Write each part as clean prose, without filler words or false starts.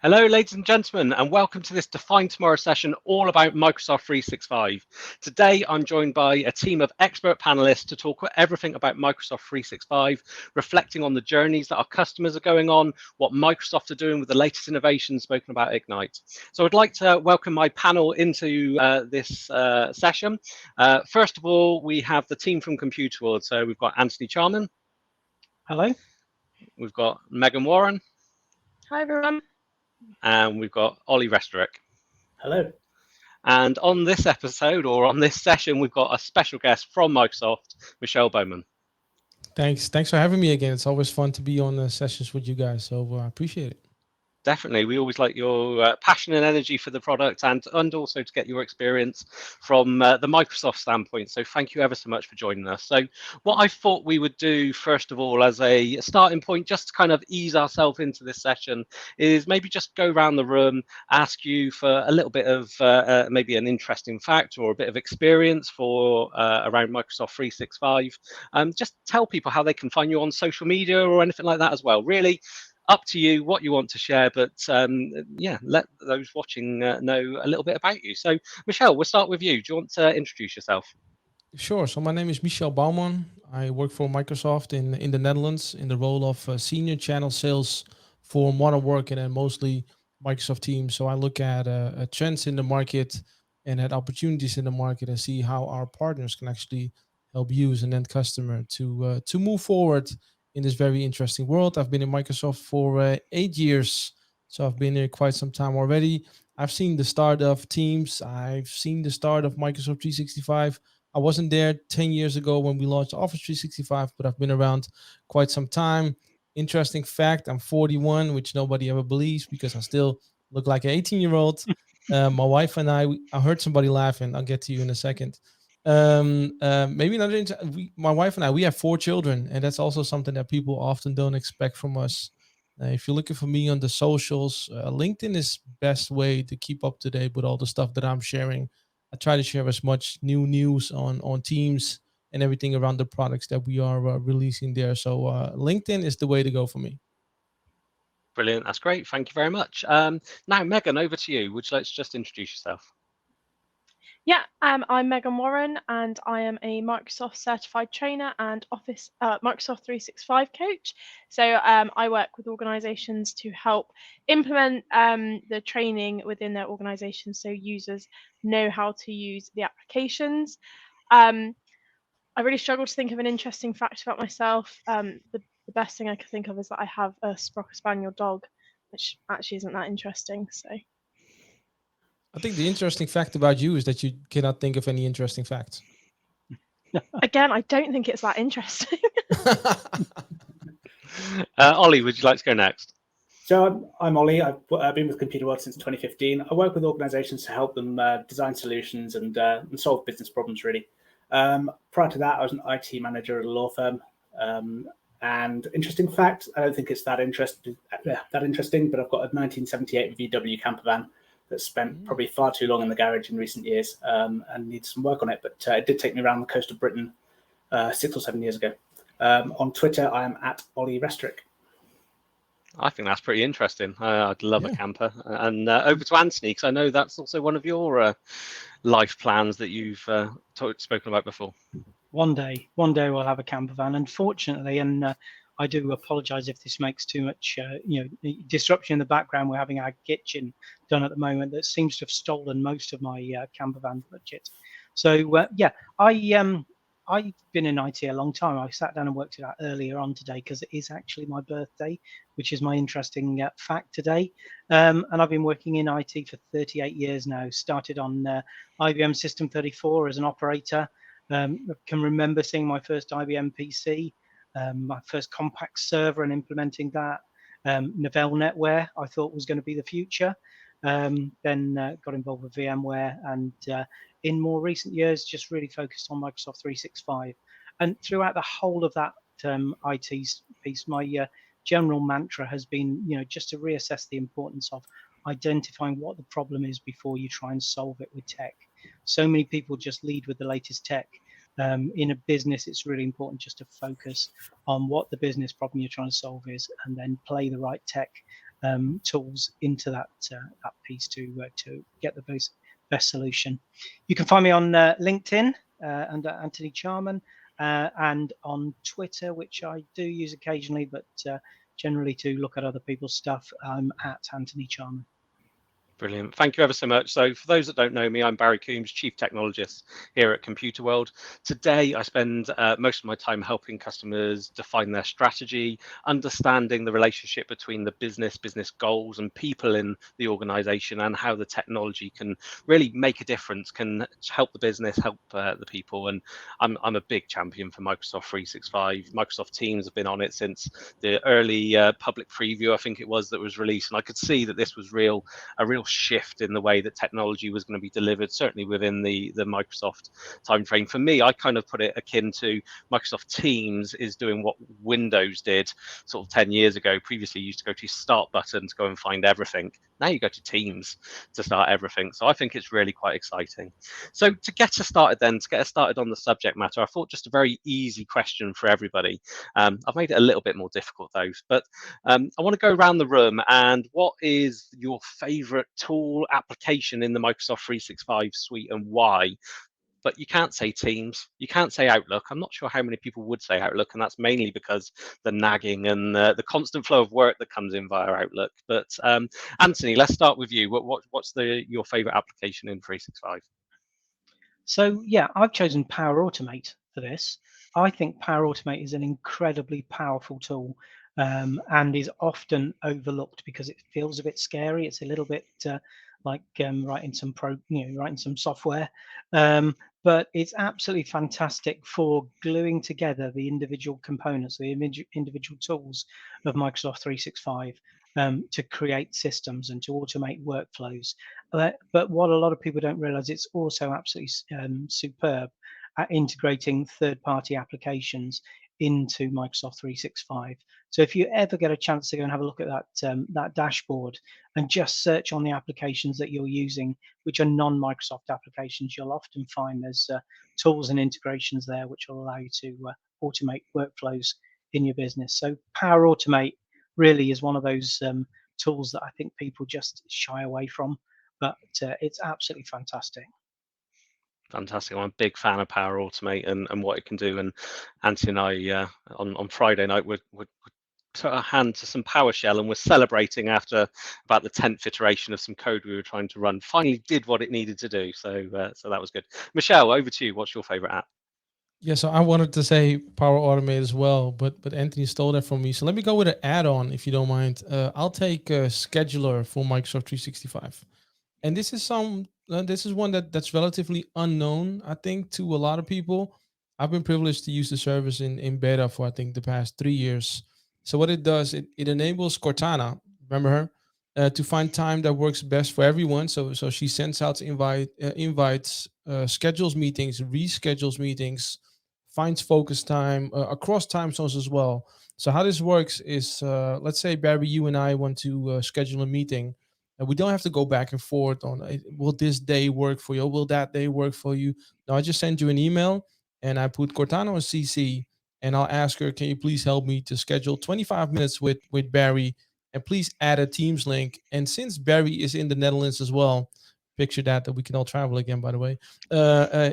Hello, ladies and gentlemen, and welcome to this Define Tomorrow session all about Microsoft 365. Today, I'm joined by a team of expert panelists to talk everything about Microsoft 365, reflecting on the journeys that our customers are going on, what Microsoft are doing with the latest innovations spoken about Ignite. So I'd like to welcome my panel into this session. First of all, we have the team from Computer World. So we've got Anthony Charman. Hello. We've got Megan Warren. Hi, everyone. And we've got Ollie Restorick. Hello. And on this episode, or on this session, we've got a special guest from Microsoft, Michelle Bowman. Thanks for having me again. It's always fun to be on the sessions with you guys, so I appreciate it. Definitely. We always like your passion and energy for the product and also to get your experience from the Microsoft standpoint. So thank you ever so much for joining us. So what I thought we would do, first of all, as a starting point, just to kind of ease ourselves into this session, is maybe just go around the room, ask you for a little bit of maybe an interesting fact or a bit of experience for around Microsoft 365. Just tell people how they can find you on social media or anything like that as well. Really, up to you what you want to share, but yeah, let those watching know a little bit about you. So Michelle, we'll start with you. Do you want to introduce yourself? Sure. So my name is Michel Bouwman. I work for Microsoft in the Netherlands in the role of senior channel sales for modern work and then mostly Microsoft Teams. So I look at trends in the market and at opportunities in the market and see how our partners can actually help you as an end customer to move forward in this very interesting world. I've been in Microsoft for 8 years, so I've been here quite some time already. I've seen the start of Teams. I've seen the start of Microsoft 365. I wasn't there 10 years ago when we launched Office 365, but I've been around quite some time. Interesting fact, I'm 41, which nobody ever believes because I still look like an 18-year-old. My wife and I heard somebody laughing. I'll get to you in a second. Maybe another my wife and I, we have 4 children, and that's also something that people often don't expect from us. If you're looking for me on the socials, LinkedIn is best way to keep up to date with all the stuff that I'm sharing. I try to share as much new news on Teams and everything around the products that we are releasing there. So LinkedIn is the way to go for me. Brilliant. That's great. Thank you very much. Now, Megan, over to you. Would you like to just introduce yourself? Yeah, I'm Megan Warren, and I am a Microsoft certified trainer and Microsoft 365 coach. So I work with organizations to help implement the training within their organization so users know how to use the applications. I really struggle to think of an interesting fact about myself. The best thing I could think of is that I have a Sprocker Spaniel dog, which actually isn't that interesting. So. I think the interesting fact about you is that you cannot think of any interesting facts. Again, I don't think it's that interesting. Ollie, would you like to go next? So I'm Ollie. I've been with Computer World since 2015. I work with organizations to help them design solutions and solve business problems, really. Prior to that, I was an IT manager at a law firm. And interesting fact, I don't think it's that interesting, but I've got a 1978 VW camper van that's spent probably far too long in the garage in recent years and needs some work on it. But it did take me around the coast of Britain 6 or 7 years ago. On Twitter, I am at Ollie Restorick. I think that's pretty interesting. I'd love a camper. And over to Anthony, because I know that's also one of your life plans that you've spoken about before. One day we'll have a camper van. Unfortunately, and I do apologise if this makes too much disruption in the background. We're having our kitchen done at the moment that seems to have stolen most of my camper van budget. So I've been in IT a long time. I sat down and worked it out earlier on today because it is actually my birthday, which is my interesting fact today. And I've been working in IT for 38 years now. Started on IBM System 34 as an operator. I can remember seeing my first IBM PC, my first compact server and implementing that. Novell NetWare I thought was going to be the future. Then got involved with VMware and in more recent years just really focused on Microsoft 365. And throughout the whole of that IT piece, my general mantra has been, just to reassess the importance of identifying what the problem is before you try and solve it with tech. So many people just lead with the latest tech. In a business, it's really important just to focus on what the business problem you're trying to solve is and then play the right tech tools into that piece to get the best solution. You can find me on LinkedIn under Anthony Charman, and on Twitter, which I do use occasionally, but generally to look at other people's stuff, I'm at Anthony Charman. Brilliant. Thank you ever so much. So for those that don't know me, I'm Barry Coombs, Chief Technologist here at Computer World. Today, I spend most of my time helping customers define their strategy, understanding the relationship between the business goals and people in the organization, and how the technology can really make a difference, can help the business, help the people. And I'm a big champion for Microsoft 365. Microsoft Teams have been on it since the early public preview, I think it was, that was released. And I could see that this was a real shift in the way that technology was going to be delivered, certainly within the Microsoft timeframe. For me, I kind of put it akin to Microsoft Teams is doing what Windows did sort of 10 years ago. Previously, you used to go to Start button to go and find everything. Now you go to Teams to start everything. So I think it's really quite exciting. So to get us started on the subject matter, I thought just a very easy question for everybody. I've made it a little bit more difficult though, but I want to go around the room, and what is your favorite tool application in the Microsoft 365 suite and why? But you can't say Teams, you can't say Outlook. I'm not sure how many people would say Outlook, and that's mainly because the nagging and the constant flow of work that comes in via Outlook. But Anthony, let's start with you. What's your favorite application in 365? So yeah, I've chosen Power Automate for this. I think Power Automate is an incredibly powerful tool, and is often overlooked because it feels a bit scary. It's a little bit like writing some software, but it's absolutely fantastic for gluing together the individual components, the individual tools of Microsoft 365 to create systems and to automate workflows. But what a lot of people don't realize, it's also absolutely superb at integrating third-party applications into Microsoft 365. So if you ever get a chance to go and have a look at that dashboard and just search on the applications that you're using, which are non-Microsoft applications, you'll often find there's tools and integrations there which will allow you to automate workflows in your business. So Power Automate really is one of those tools that I think people just shy away from, but it's absolutely fantastic. Fantastic. I'm a big fan of Power Automate and what it can do. And Anthony and I on Friday night would put our hand to some PowerShell, and we're celebrating after about the 10th iteration of some code we were trying to run. Finally did what it needed to do. So that was good. Michelle, over to you. What's your favorite app? Yeah, so I wanted to say Power Automate as well, but Anthony stole that from me. So let me go with an add-on, if you don't mind. I'll take Scheduler for Microsoft 365. And this is one that's relatively unknown, I think, to a lot of people. I've been privileged to use the service in beta for, I think, the past 3 years. So what it does, it enables Cortana, remember her, to find time that works best for everyone. So she sends out invites, schedules meetings, reschedules meetings, finds focus time across time zones as well. So how this works is, let's say, Barry, you and I want to schedule a meeting, and we don't have to go back and forth on, will this day work for you? Or will that day work for you? No, I just send you an email and I put Cortana on CC, and I'll ask her, can you please help me to schedule 25 minutes with Barry, and please add a Teams link. And since Barry is in the Netherlands as well, picture that we can all travel again, by the way,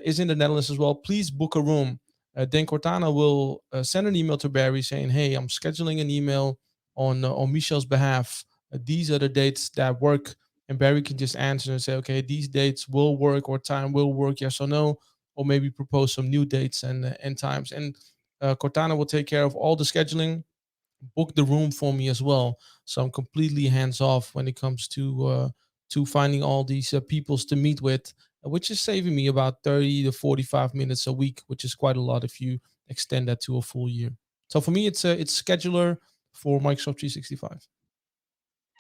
is in the Netherlands as well, please book a room. Then Cortana will send an email to Barry saying, hey, I'm scheduling an email on Michel's behalf. These are the dates that work. And Barry can just answer and say, okay, these dates will work, or time will work, yes or no, or maybe propose some new dates and times. And Cortana will take care of all the scheduling, book the room for me as well. So I'm completely hands off when it comes to finding all these peoples to meet with, which is saving me about 30 to 45 minutes a week, which is quite a lot if you extend that to a full year. So for me, it's Scheduler for Microsoft 365.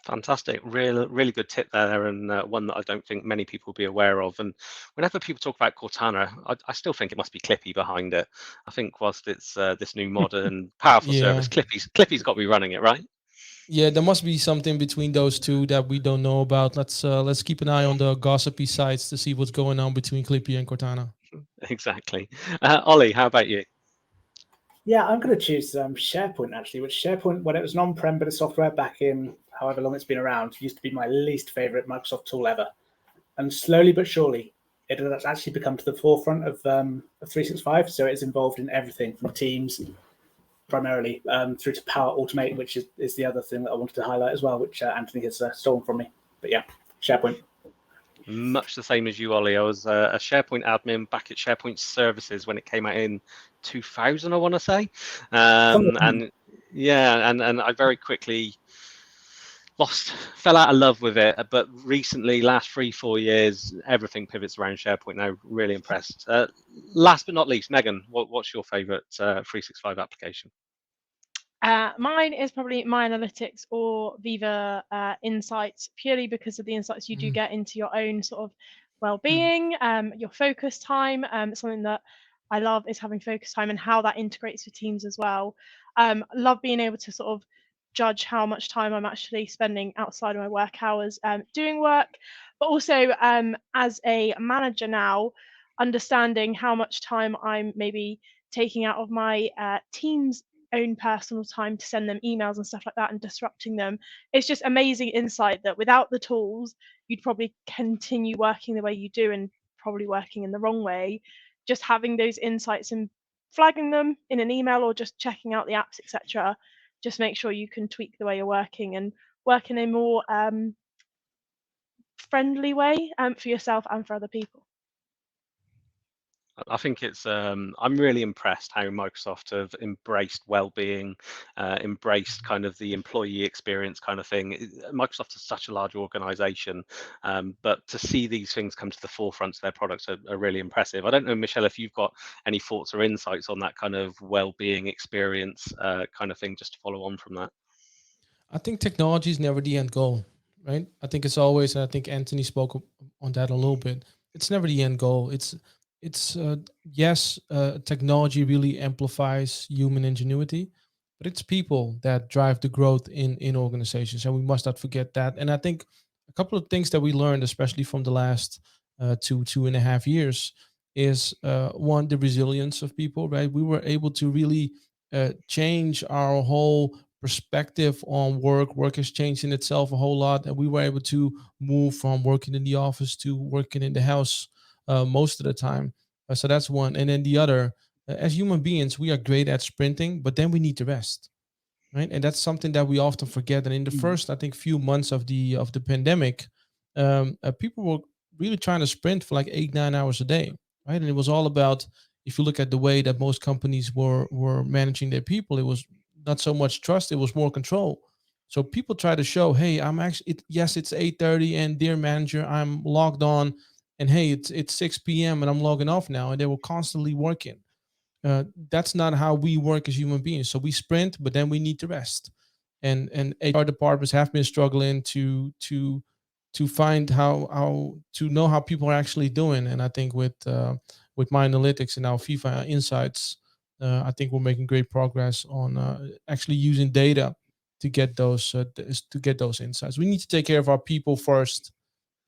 Fantastic. Really good tip there, and one that I don't think many people will be aware of. And whenever people talk about Cortana, I still think it must be Clippy behind it. I think whilst it's this new modern powerful Yeah. service, Clippy's got to be running it, right? Yeah, there must be something between those two that we don't know about. Let's keep an eye on the gossipy sites to see what's going on between Clippy and Cortana. Exactly. Ollie, how about you? Yeah, I'm going to choose SharePoint actually, which SharePoint, when it was an on-prem bit of software back in however long it's been around, used to be my least favorite Microsoft tool ever. And slowly but surely, it has actually become to the forefront of 365. So it's involved in everything from Teams primarily through to Power Automate, which is the other thing that I wanted to highlight as well, which Anthony has stolen from me. But yeah, SharePoint. Much the same as you, Ollie. I was a SharePoint admin back at SharePoint Services when it came out in 2000, I want to say. And yeah, and I very quickly fell out of love with it. But recently, last 3-4 years, everything pivots around SharePoint now. Really impressed. Last but not least, Megan, what's your favorite 365 application? Mine is probably My Analytics or Viva Insights, purely because of the insights you do get into your own sort of well-being, your focus time. Something that I love is having focus time and how that integrates with Teams as well. Love being able to sort of judge how much time I'm actually spending outside of my work hours doing work, but also as a manager now, understanding how much time I'm maybe taking out of my team's own personal time to send them emails and stuff like that and disrupting them. It's just amazing insight that without the tools, you'd probably continue working the way you do and probably working in the wrong way. Just having those insights and flagging them in an email or just checking out the apps, etc. Just make sure you can tweak the way you're working and work in a more friendly way for yourself and for other people. I think it's I'm really impressed how Microsoft have embraced well-being, embraced kind of the employee experience kind of thing. Microsoft is such a large organization, but to see these things come to the forefront of their products are really impressive. I don't know, Michelle, if you've got any thoughts or insights on that kind of well-being experience kind of thing, just to follow on from that. I think technology is never the end goal, right? I think it's always, and I think Anthony spoke on that a little bit. It's never the end goal. Yes, technology really amplifies human ingenuity, but it's people that drive the growth in organizations, and we must not forget that. And I think a couple of things that we learned, especially from the last 2.5 years, is one, the resilience of people. Right, we were able to really change our whole perspective on work. Work has changed in itself a whole lot, and we were able to move from working in the office to working in the house most of the time. So that's one. And then the other, as human beings, we are great at sprinting, but then we need to rest, right? And that's something that we often forget. And in the first, I think, few months of the pandemic, people were really trying to sprint for like 8-9 hours a day, right? And it was all about, if you look at the way that most companies were managing their people, it was not so much trust, it was more control. So people try to show, hey, I'm actually, yes, it's 8:30, and dear manager, I'm logged on, and hey, it's 6 p.m. and I'm logging off now, and they were constantly working. That's not how we work as human beings. So we sprint, but then we need to rest. And HR departments have been struggling to find how to know how people are actually doing. And I think with My Analytics and our FIFA Insights, I think we're making great progress on actually using data to get those insights. We need to take care of our people first,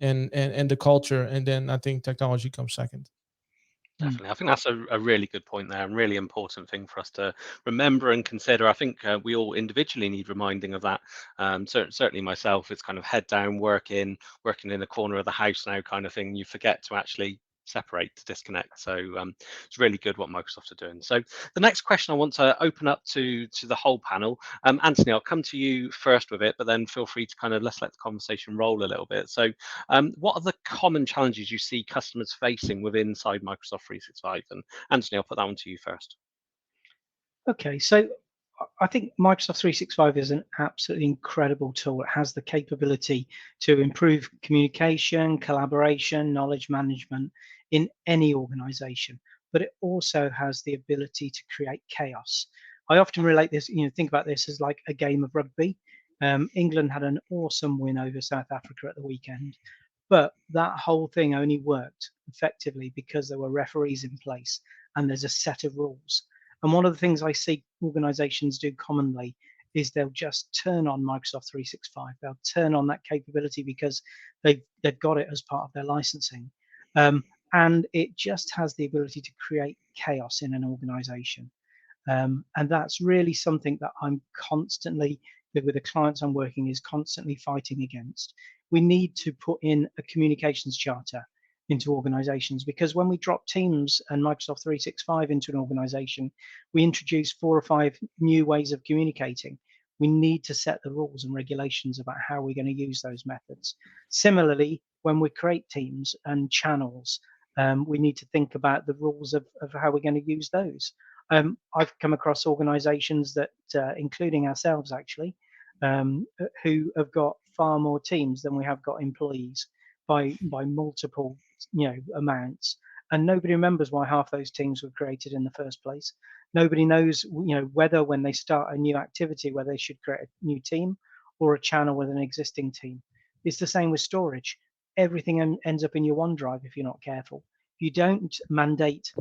and the culture, and then I think technology comes second. Definitely. I think that's a really good point there, and really important thing for us to remember and consider. I think we all individually need reminding of that. Certainly myself, it's kind of head down, working in a corner of the house now kind of thing. You forget to actually separate, to disconnect. So it's really good what Microsoft are doing. So the next question I want to open up to the whole panel. Anthony, I'll come to you first with it, but then feel free to kind of let's let the conversation roll a little bit. So what are the common challenges you see customers facing within inside Microsoft 365? And Anthony, I'll put that one to you first. Okay, so I think Microsoft 365 is an absolutely incredible tool. It has the capability to improve communication, collaboration, knowledge management in any organization, but it also has the ability to create chaos. I often relate this, think about this as like a game of rugby. England had an awesome win over South Africa at the weekend, but that whole thing only worked effectively because there were referees in place and there's a set of rules. And one of the things I see organizations do commonly is they'll just turn on Microsoft 365. They'll turn on that capability because they've got it as part of their licensing. And it just has the ability to create chaos in an organization. And that's really something that I'm constantly, with the clients I'm working, is constantly fighting against. We need to put in a communications charter into organizations, because when we drop Teams and Microsoft 365 into an organization, we introduce 4 or 5 new ways of communicating. We need to set the rules and regulations about how we're going to use those methods. Similarly, when we create teams and channels, we need to think about the rules of how we're going to use those. I've come across organizations that, including ourselves actually, who have got far more teams than we have got employees by multiple amounts, and nobody remembers why half those teams were created in the first place. Nobody knows whether when they start a new activity whether they should create a new team or a channel with an existing team. It's the same with storage. Everything ends up in your OneDrive if you're not careful. If you don't mandate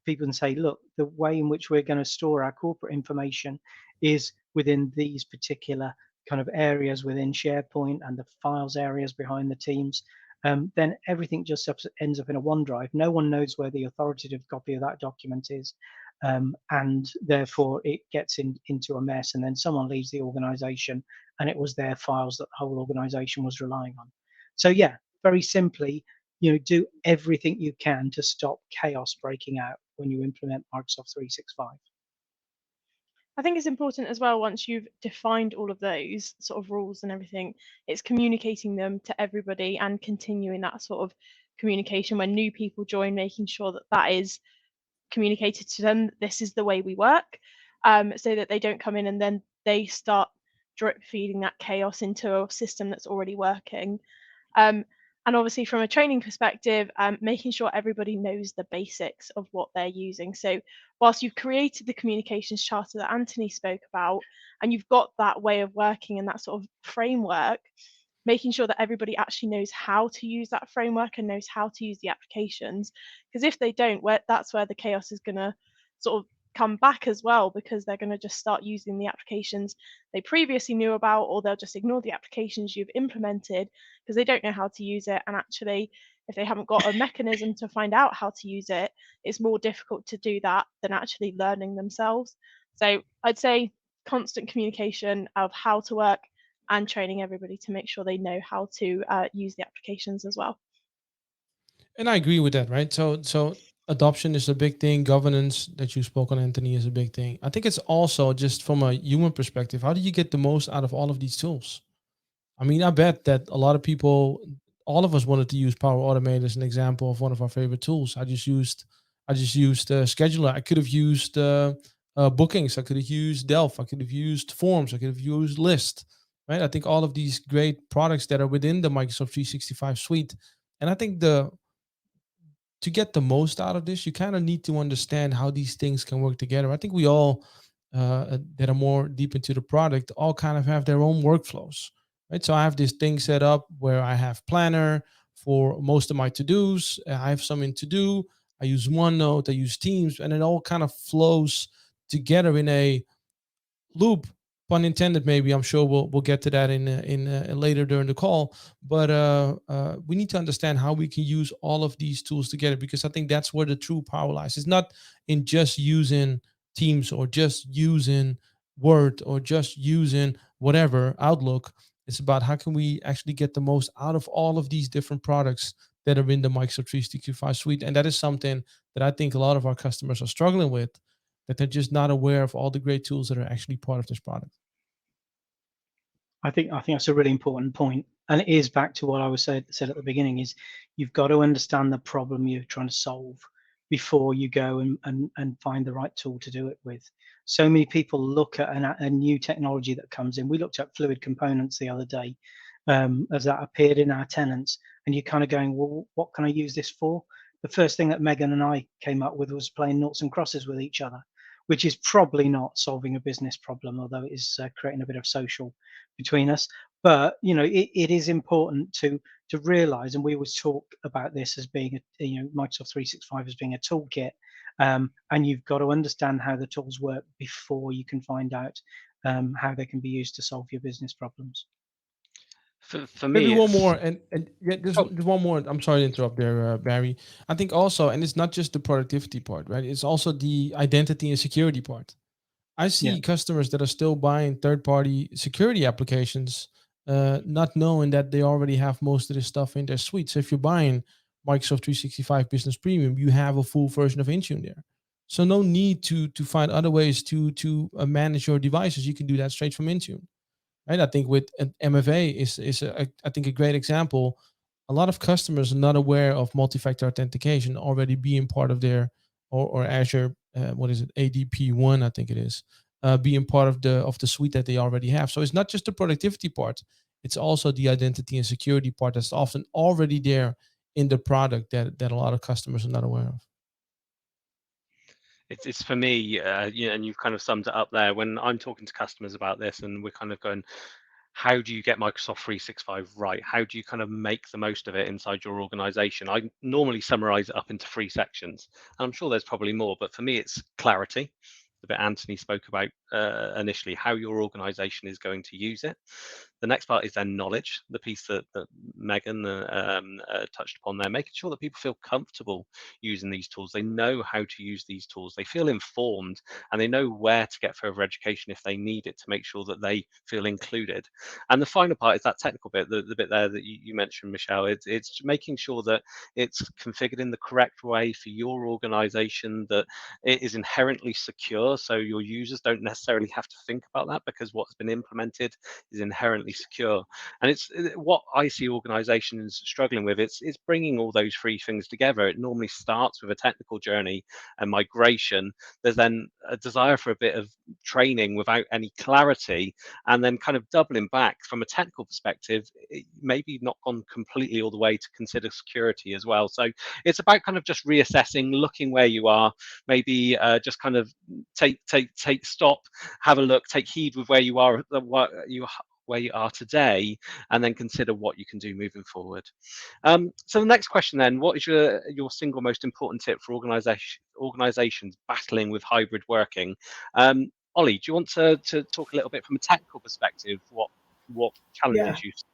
people and say, look, the way in which we're going to store our corporate information is within these particular kind of areas within SharePoint and the files areas behind the teams, then everything just ends up in a OneDrive. No one knows where the authoritative copy of that document is, and therefore it gets into a mess, and then someone leaves the organization and it was their files that the whole organization was relying on. So yeah, very simply, do everything you can to stop chaos breaking out when you implement Microsoft 365. I think it's important as well, once you've defined all of those sort of rules and everything, it's communicating them to everybody and continuing that sort of communication when new people join, making sure that that is communicated to them. This is the way we work, so that they don't come in and then they start drip feeding that chaos into a system that's already working. And obviously from a training perspective, making sure everybody knows the basics of what they're using. So whilst you've created the communications charter that Anthony spoke about, and you've got that way of working and that sort of framework, making sure that everybody actually knows how to use that framework and knows how to use the applications. Because if they don't, that's where the chaos is going to sort of come back as well, because they're going to just start using the applications they previously knew about, or they'll just ignore the applications you've implemented because they don't know how to use it. And actually, if they haven't got a mechanism to find out how to use it, it's more difficult to do that than actually learning themselves. So I'd say constant communication of how to work and training everybody to make sure they know how to use the applications as well. And I agree with that, right? So adoption is a big thing. Governance that you spoke on, Anthony, is a big thing. I think it's also just from a human perspective, how do you get the most out of all of these tools? I mean, I bet that a lot of people, all of us wanted to use Power Automate as an example of one of our favorite tools. I just used Scheduler. I could have used bookings. I could have used Delph. I could have used Forms. I could have used List. Right? I think all of these great products that are within the Microsoft 365 suite. And I think to get the most out of this, you kind of need to understand how these things can work together. I think we all that are more deep into the product all kind of have their own workflows, right? So I have this thing set up where I have Planner for most of my to-dos. I have some in To-Do. I use OneNote. I use Teams, and it all kind of flows together in a loop, pun intended. Maybe I'm sure we'll get to that in later during the call. But we need to understand how we can use all of these tools together, because I think that's where the true power lies. It's not in just using Teams or just using Word or just using whatever Outlook. It's about how can we actually get the most out of all of these different products that are in the Microsoft 365 suite. And that is something that I think a lot of our customers are struggling with, that they're just not aware of all the great tools that are actually part of this product. I think that's a really important point, and it is back to what I was said at the beginning: is you've got to understand the problem you're trying to solve before you go and find the right tool to do it with. So many people look at a new technology that comes in. We looked at fluid components the other day, as that appeared in our tenants, and you're kind of going, well, what can I use this for? The first thing that Megan and I came up with was playing noughts and crosses with each other, which is probably not solving a business problem, although it is creating a bit of social between us. But it is important to realize, and we always talk about this as being Microsoft 365 as being a toolkit, and you've got to understand how the tools work before you can find out how they can be used to solve your business problems. For me, Maybe one it's more, and yeah, there's oh, there's one more. I'm sorry to interrupt there, Barry. I think also, and it's not just the productivity part, right? It's also the identity and security part. I Yeah. see customers that are still buying third-party security applications, not knowing that they already have most of this stuff in their suite. So if you're buying Microsoft 365 Business Premium, you have a full version of Intune there. So no need to find other ways to manage your devices. You can do that straight from Intune, right? I think with an MFA is I think a great example. A lot of customers are not aware of multi-factor authentication already being part of their or Azure what is it, ADP1 I think it is, being part of the suite that they already have. So it's not just the productivity part; it's also the identity and security part that's often already there in the product that a lot of customers are not aware of. it's for me, and you've kind of summed it up there. When I'm talking to customers about this, and we're kind of going, how do you get Microsoft 365 right? How do you kind of make the most of it inside your organization? I normally summarize it up into 3 sections, and I'm sure there's probably more, but for me, it's clarity, the bit Anthony spoke about initially, how your organization is going to use it. The next part is then knowledge, the piece that Megan touched upon there, making sure that people feel comfortable using these tools. They know how to use these tools. They feel informed, and they know where to get further education if they need it to make sure that they feel included. And the final part is that technical bit, the bit there that you mentioned, Michelle. It's making sure that it's configured in the correct way for your organization, that it is inherently secure, so your users don't necessarily have to think about that because what's been implemented is inherently secure. And it's what I see organizations struggling with. It's bringing all those three things together. It normally starts with a technical journey and migration. There's then a desire for a bit of training without any clarity, and then kind of doubling back from a technical perspective, maybe not gone completely all the way to consider security as well. So it's about kind of just reassessing, looking where you are, maybe just kind of take stop, have a look, take heed with where you are, where you are today, and then consider what you can do moving forward. So the next question then, what is your single most important tip for organizations battling with hybrid working? Ollie, do you want to talk a little bit from a technical perspective, what Yeah, challenges you see?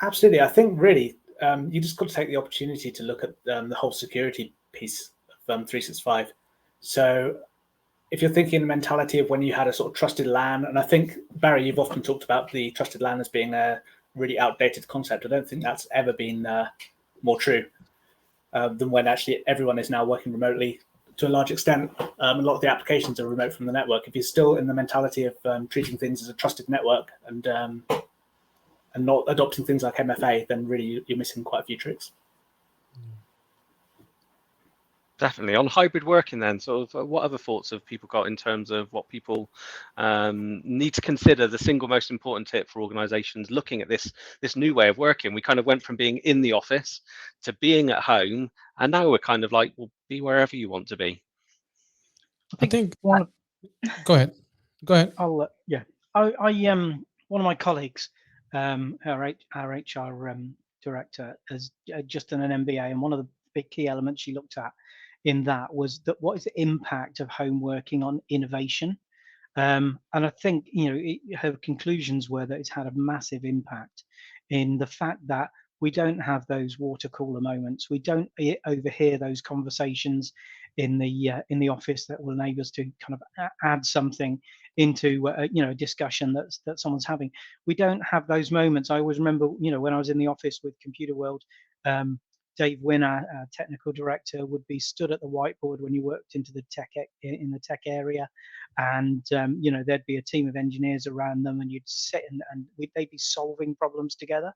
absolutely. I think really you just got to take the opportunity to look at the whole security piece of 365. So if you're thinking the mentality of when you had a sort of trusted LAN, and I think, Barry, you've often talked about the trusted LAN as being a really outdated concept. I don't think that's ever been more true than when actually everyone is now working remotely to a large extent. A lot of the applications are remote from the network. If you're still in the mentality of treating things as a trusted network and not adopting things like MFA, then really you're missing quite a few tricks. Definitely. On hybrid working then, sort of what other thoughts have people got in terms of what people need to consider, the single most important tip for organizations looking at this new way of working? We kind of went from being in the office to being at home, and now we're kind of like, well, be wherever you want to be. I think. one of Go ahead. Go ahead. yeah, I one of my colleagues, our HR director, has just done an MBA, and one of the big key elements she looked at in that was that what is the impact of home working on innovation. And I think her conclusions were that it's had a massive impact in the fact that we don't have those water cooler moments. We don't overhear those conversations in the office that will enable us to kind of add something into a discussion that someone's having. We don't have those moments. I always remember when I was in the office with Computer World. Dave Winner, our technical director, would be stood at the whiteboard when you worked in the tech area, and there'd be a team of engineers around them, and you'd sit and they'd be solving problems together.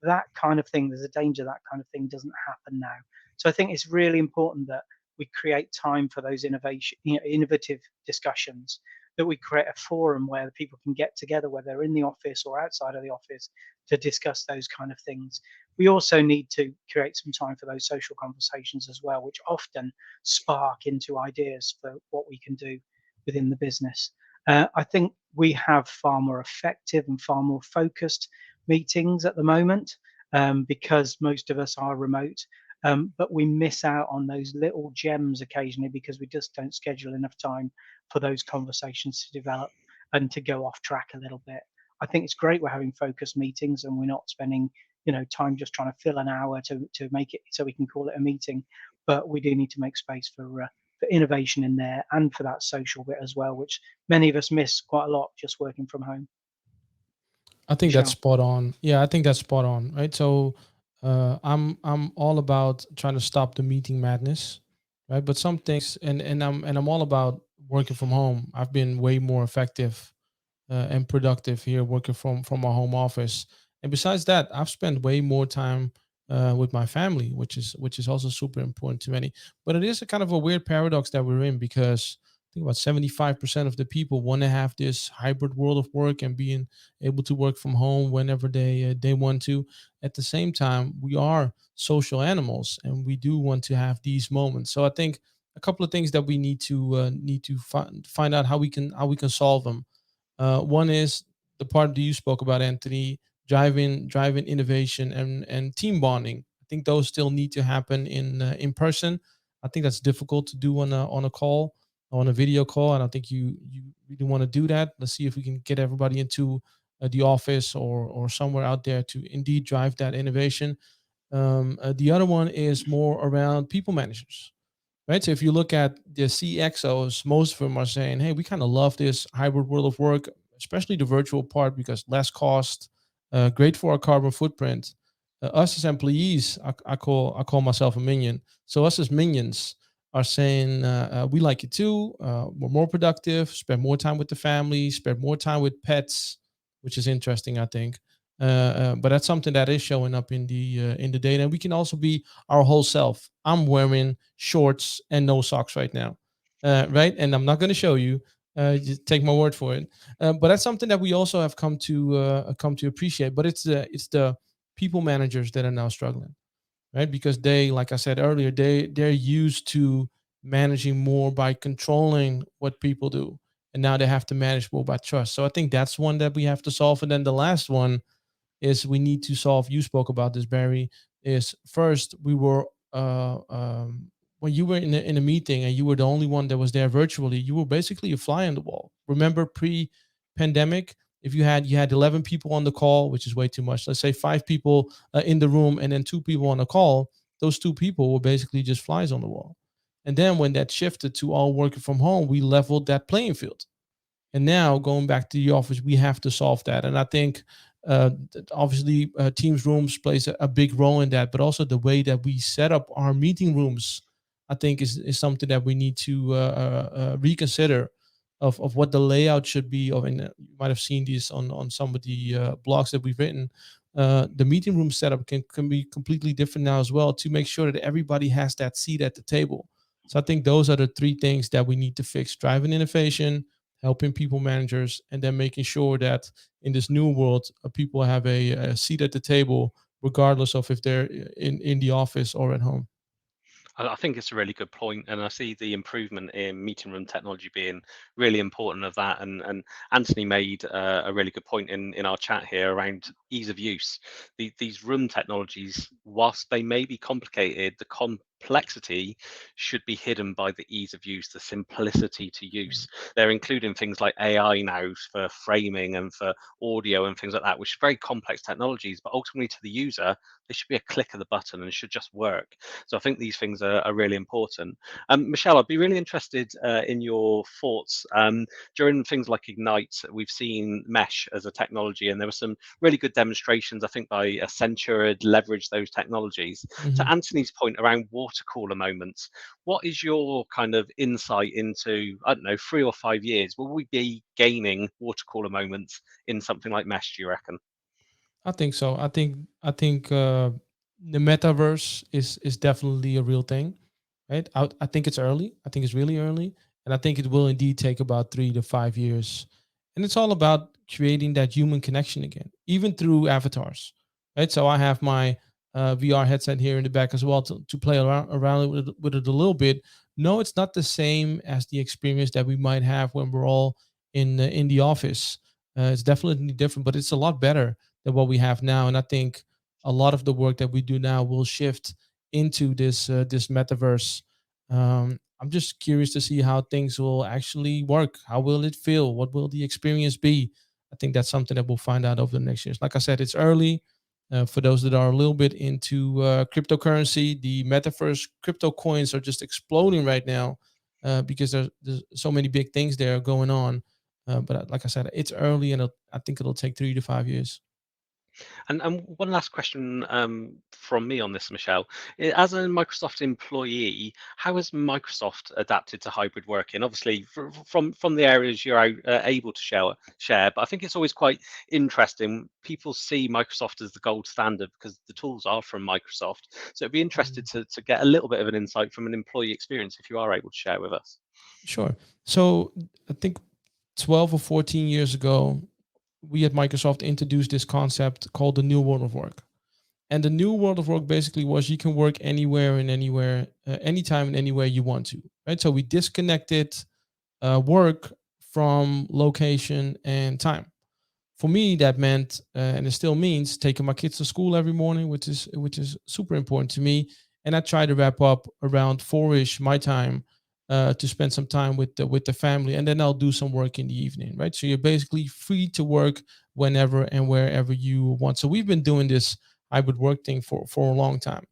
That kind of thing, there's a danger that kind of thing doesn't happen now. So I think it's really important that we create time for those innovative discussions, that we create a forum where people can get together, whether they're in the office or outside of the office, to discuss those kind of things. We also need to create some time for those social conversations as well, which often spark into ideas for what we can do within the business. I think we have far more effective and far more focused meetings at the moment because most of us are remote. But we miss out on those little gems occasionally because we just don't schedule enough time for those conversations to develop and to go off track a little bit. I think it's great we're having focused meetings and we're not spending time just trying to fill an hour to make it so we can call it a meeting. But we do need to make space for innovation in there and for that social bit as well, which many of us miss quite a lot just working from home. I think that's Michelle. spot on. Yeah, I think that's spot on. Right. So I'm all about trying to stop the meeting madness, right? But some things, and I'm all about working from home. I've been way more effective and productive here working from my home office. And besides that, I've spent way more time with my family, which is also super important to many. But it is a kind of a weird paradox that we're in because I think about 75% of the people want to have this hybrid world of work and being able to work from home whenever they want to. At the same time, we are social animals and we do want to have these moments. So I think a couple of things that we need to find out how we can solve them. One is the part that you spoke about, Anthony, driving innovation and team bonding. I think those still need to happen in person. I think that's difficult to do on a call, on a video call. And I think you really want to do that. Let's see if we can get everybody into the office or somewhere out there to indeed drive that innovation. The other one is more around people managers, right? So if you look at the CXOs, most of them are saying, "Hey, we kind of love this hybrid world of work, especially the virtual part because less cost, great for our carbon footprint." Us as employees, I call myself a minion. So us as minions are saying, "We like it too. We're more productive, spend more time with the family, spend more time with pets," which is interesting, I think. But that's something that is showing up in the data. And we can also be our whole self. I'm wearing shorts and no socks right now, right? And I'm not going to show you. Just take my word for it. But that's something that we also have come to appreciate. But it's the people managers that are now struggling, right? Because they, like I said earlier, they're used to managing more by controlling what people do, and now they have to manage more by trust. So I think that's one that we have to solve. And then the last one is we need to solve. You spoke about this, Barry. Is first we were when you were in a meeting and you were the only one that was there virtually. You were basically a fly on the wall. Remember pre-pandemic, if you had 11 people on the call, which is way too much. Let's say 5 people in the room and then 2 people on the call. Those 2 people were basically just flies on the wall. And then when that shifted to all working from home, we leveled that playing field. And now going back to the office, we have to solve that. And I think obviously Teams rooms plays a big role in that, but also the way that we set up our meeting rooms, I think is something that we need to reconsider of what the layout should be. Of, and you might have seen these on some of the blogs that we've written. The meeting room setup can be completely different now as well to make sure that everybody has that seat at the table. So I think those are the 3 things that we need to fix: driving innovation, helping people managers, and then making sure that in this new world, people have a seat at the table, regardless of if they're in the office or at home. I think it's a really good point, and I see the improvement in meeting room technology being really important of that. And Anthony made a really good point in our chat here around ease of use. These room technologies, whilst they may be complicated, the complexity should be hidden by the ease of use, the simplicity to use. They're including things like AI now for framing and for audio and things like that, which are very complex technologies, but ultimately to the user, they should be a click of the button and it should just work. So I think these things are really important. Michelle, I'd be really interested in your thoughts. During things like Ignite, we've seen Mesh as a technology, and there were some really good demonstrations, I think, by Accenture had leveraged those technologies. To Anthony's point around water cooler moments, what is your kind of insight into, I don't know, 3 or 5 years? Will we be gaining water cooler moments in something like Mesh, do you reckon? I think so. I think the metaverse is definitely a real thing, right? I think it's early. I think it's really early, and I think it will indeed take about 3 to 5 years. And it's all about creating that human connection again, even through avatars, right? So I have my VR headset here in the back as well to play around with it a little bit. No, it's not the same as the experience that we might have when we're all in the office. It's definitely different, but it's a lot better than what we have now. And I think a lot of the work that we do now will shift into this metaverse. I'm just curious to see how things will actually work. How will it feel? What will the experience be? I think that's something that we'll find out over the next years. Like I said, it's early. For those that are a little bit into cryptocurrency, the Metaverse crypto coins are just exploding right now because there's so many big things there going on. But like I said, it's early, and I think it'll take 3 to 5 years. And one last question from me on this, Michelle. As a Microsoft employee, how has Microsoft adapted to hybrid working? Obviously, from the areas you're able to share, but I think it's always quite interesting. People see Microsoft as the gold standard because the tools are from Microsoft. So it'd be interested to get a little bit of an insight from an employee experience if you are able to share with us. Sure. So I think 12 or 14 years ago, we at Microsoft introduced this concept called the New World of Work. And the New World of Work basically was you can work anywhere and anywhere, anytime and anywhere you want to, right? So we disconnected work from location and time. For me, that meant, and it still means, taking my kids to school every morning, which is super important to me. And I try to wrap up around 4-ish my time to spend some time with the family, and then I'll do some work in the evening, right? So you're basically free to work whenever and wherever you want. So we've been doing this hybrid work thing for a long time.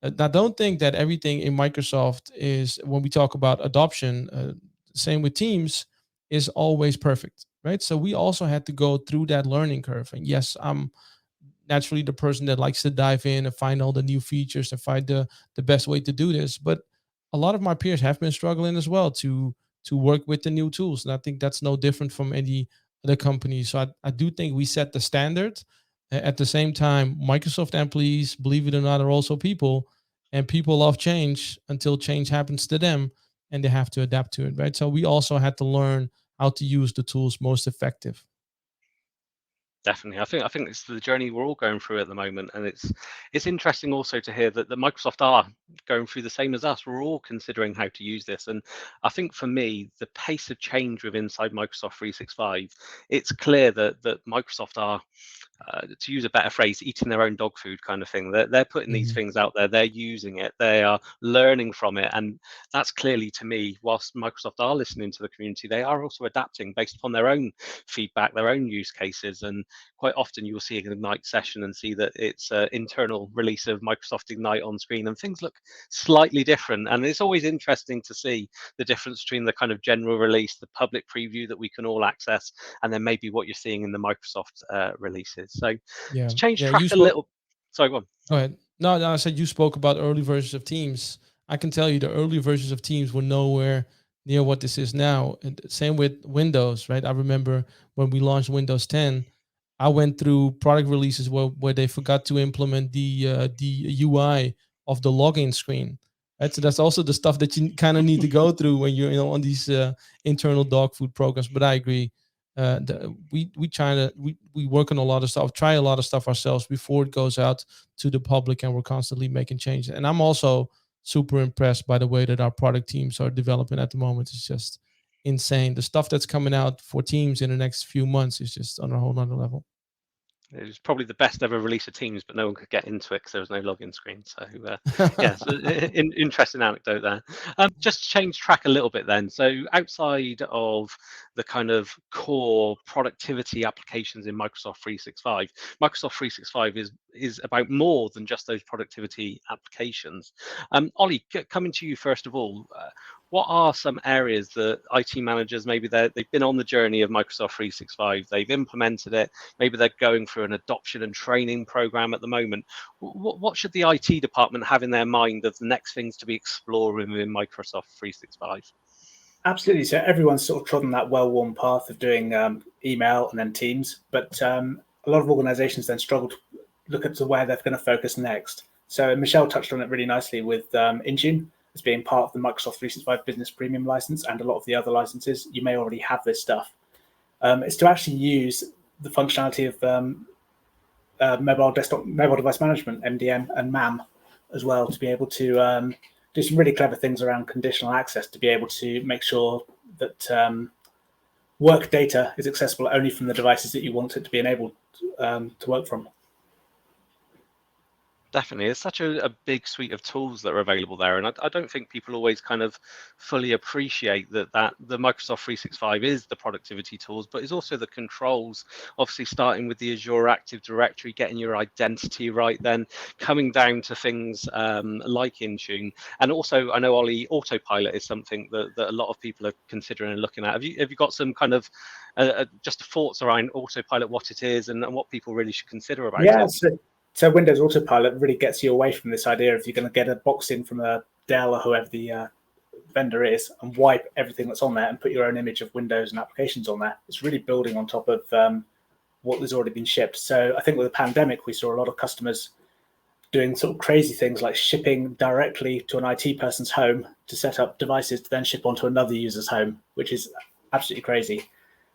I don't think that everything in Microsoft is, when we talk about adoption, same with Teams, is always perfect, right? So we also had to go through that learning curve. And yes, I'm naturally the person that likes to dive in and find all the new features and find the best way to do this. But a lot of my peers have been struggling as well to work with the new tools. And I think that's no different from any other company. So I do think we set the standard. At the same time, Microsoft employees, believe it or not, are also people, and people love change until change happens to them and they have to adapt to it, right? So we also had to learn how to use the tools most effective. Definitely, I think it's the journey we're all going through at the moment, and it's interesting also to hear that Microsoft are going through the same as us. We're all considering how to use this, and I think for me, the pace of change with inside Microsoft 365, it's clear that Microsoft are, to use a better phrase, eating their own dog food kind of thing. They're putting these things out there, they're using it, they are learning from it, and that's clearly, to me, whilst Microsoft are listening to the community, they are also adapting based upon their own feedback, their own use cases. And quite often you will see an Ignite session and see that it's an internal release of Microsoft Ignite on screen, and things look slightly different. And it's always interesting to see the difference between the kind of general release, the public preview that we can all access, and then maybe what you're seeing in the Microsoft releases. So Yeah. to change Yeah. track You a spoke. little. Sorry, go on. Go ahead. No, I said you spoke about early versions of Teams. I can tell you the early versions of Teams were nowhere near what this is now. And same with Windows, right? I remember when we launched Windows 10, I went through product releases where they forgot to implement the UI of the login screen. Right? So that's also the stuff that you kind of need to go through when you're on these internal dog food programs. But I agree. We work on a lot of stuff, try a lot of stuff ourselves before it goes out to the public, and we're constantly making changes. And I'm also super impressed by the way that our product teams are developing at the moment. It's just insane. The stuff that's coming out for Teams in the next few months is just on a whole nother level. It was probably the best ever release of Teams, but no one could get into it because there was no login screen. So yeah, so interesting anecdote there. Just to change track a little bit then. So outside of the kind of core productivity applications in Microsoft 365, Microsoft 365 is about more than just those productivity applications. Ollie, coming to you first of all, what are some areas that IT managers, maybe they've been on the journey of Microsoft 365, they've implemented it, maybe they're going through an adoption and training program at the moment. What should the IT department have in their mind of the next things to be exploring within Microsoft 365? Absolutely. So everyone's sort of trodden that well-worn path of doing email and then Teams, but a lot of organizations then struggle to look at where they're going to focus next. So Michelle touched on it really nicely with Intune as being part of the Microsoft 365 Business Premium license, and a lot of the other licenses. You may already have this stuff. It's to actually use the functionality of mobile device management, MDM, and MAM as well, to be able to do some really clever things around conditional access, to be able to make sure that work data is accessible only from the devices that you want it to be enabled to work from. Definitely, it's such a big suite of tools that are available there, and I don't think people always kind of fully appreciate that the Microsoft 365 is the productivity tools, but is also the controls. Obviously, starting with the Azure Active Directory, getting your identity right, then coming down to things like Intune, and also I know Ollie, Autopilot is something that a lot of people are considering and looking at. Have you got some kind of just thoughts around Autopilot, what it is, and what people really should consider about Yeah, it? so Windows Autopilot really gets you away from this idea of you're going to get a box in from a Dell or whoever the vendor is and wipe everything that's on there and put your own image of Windows and applications on there. It's really building on top of what has already been shipped. So I think with the pandemic, we saw a lot of customers doing sort of crazy things like shipping directly to an IT person's home to set up devices to then ship onto another user's home, which is absolutely crazy.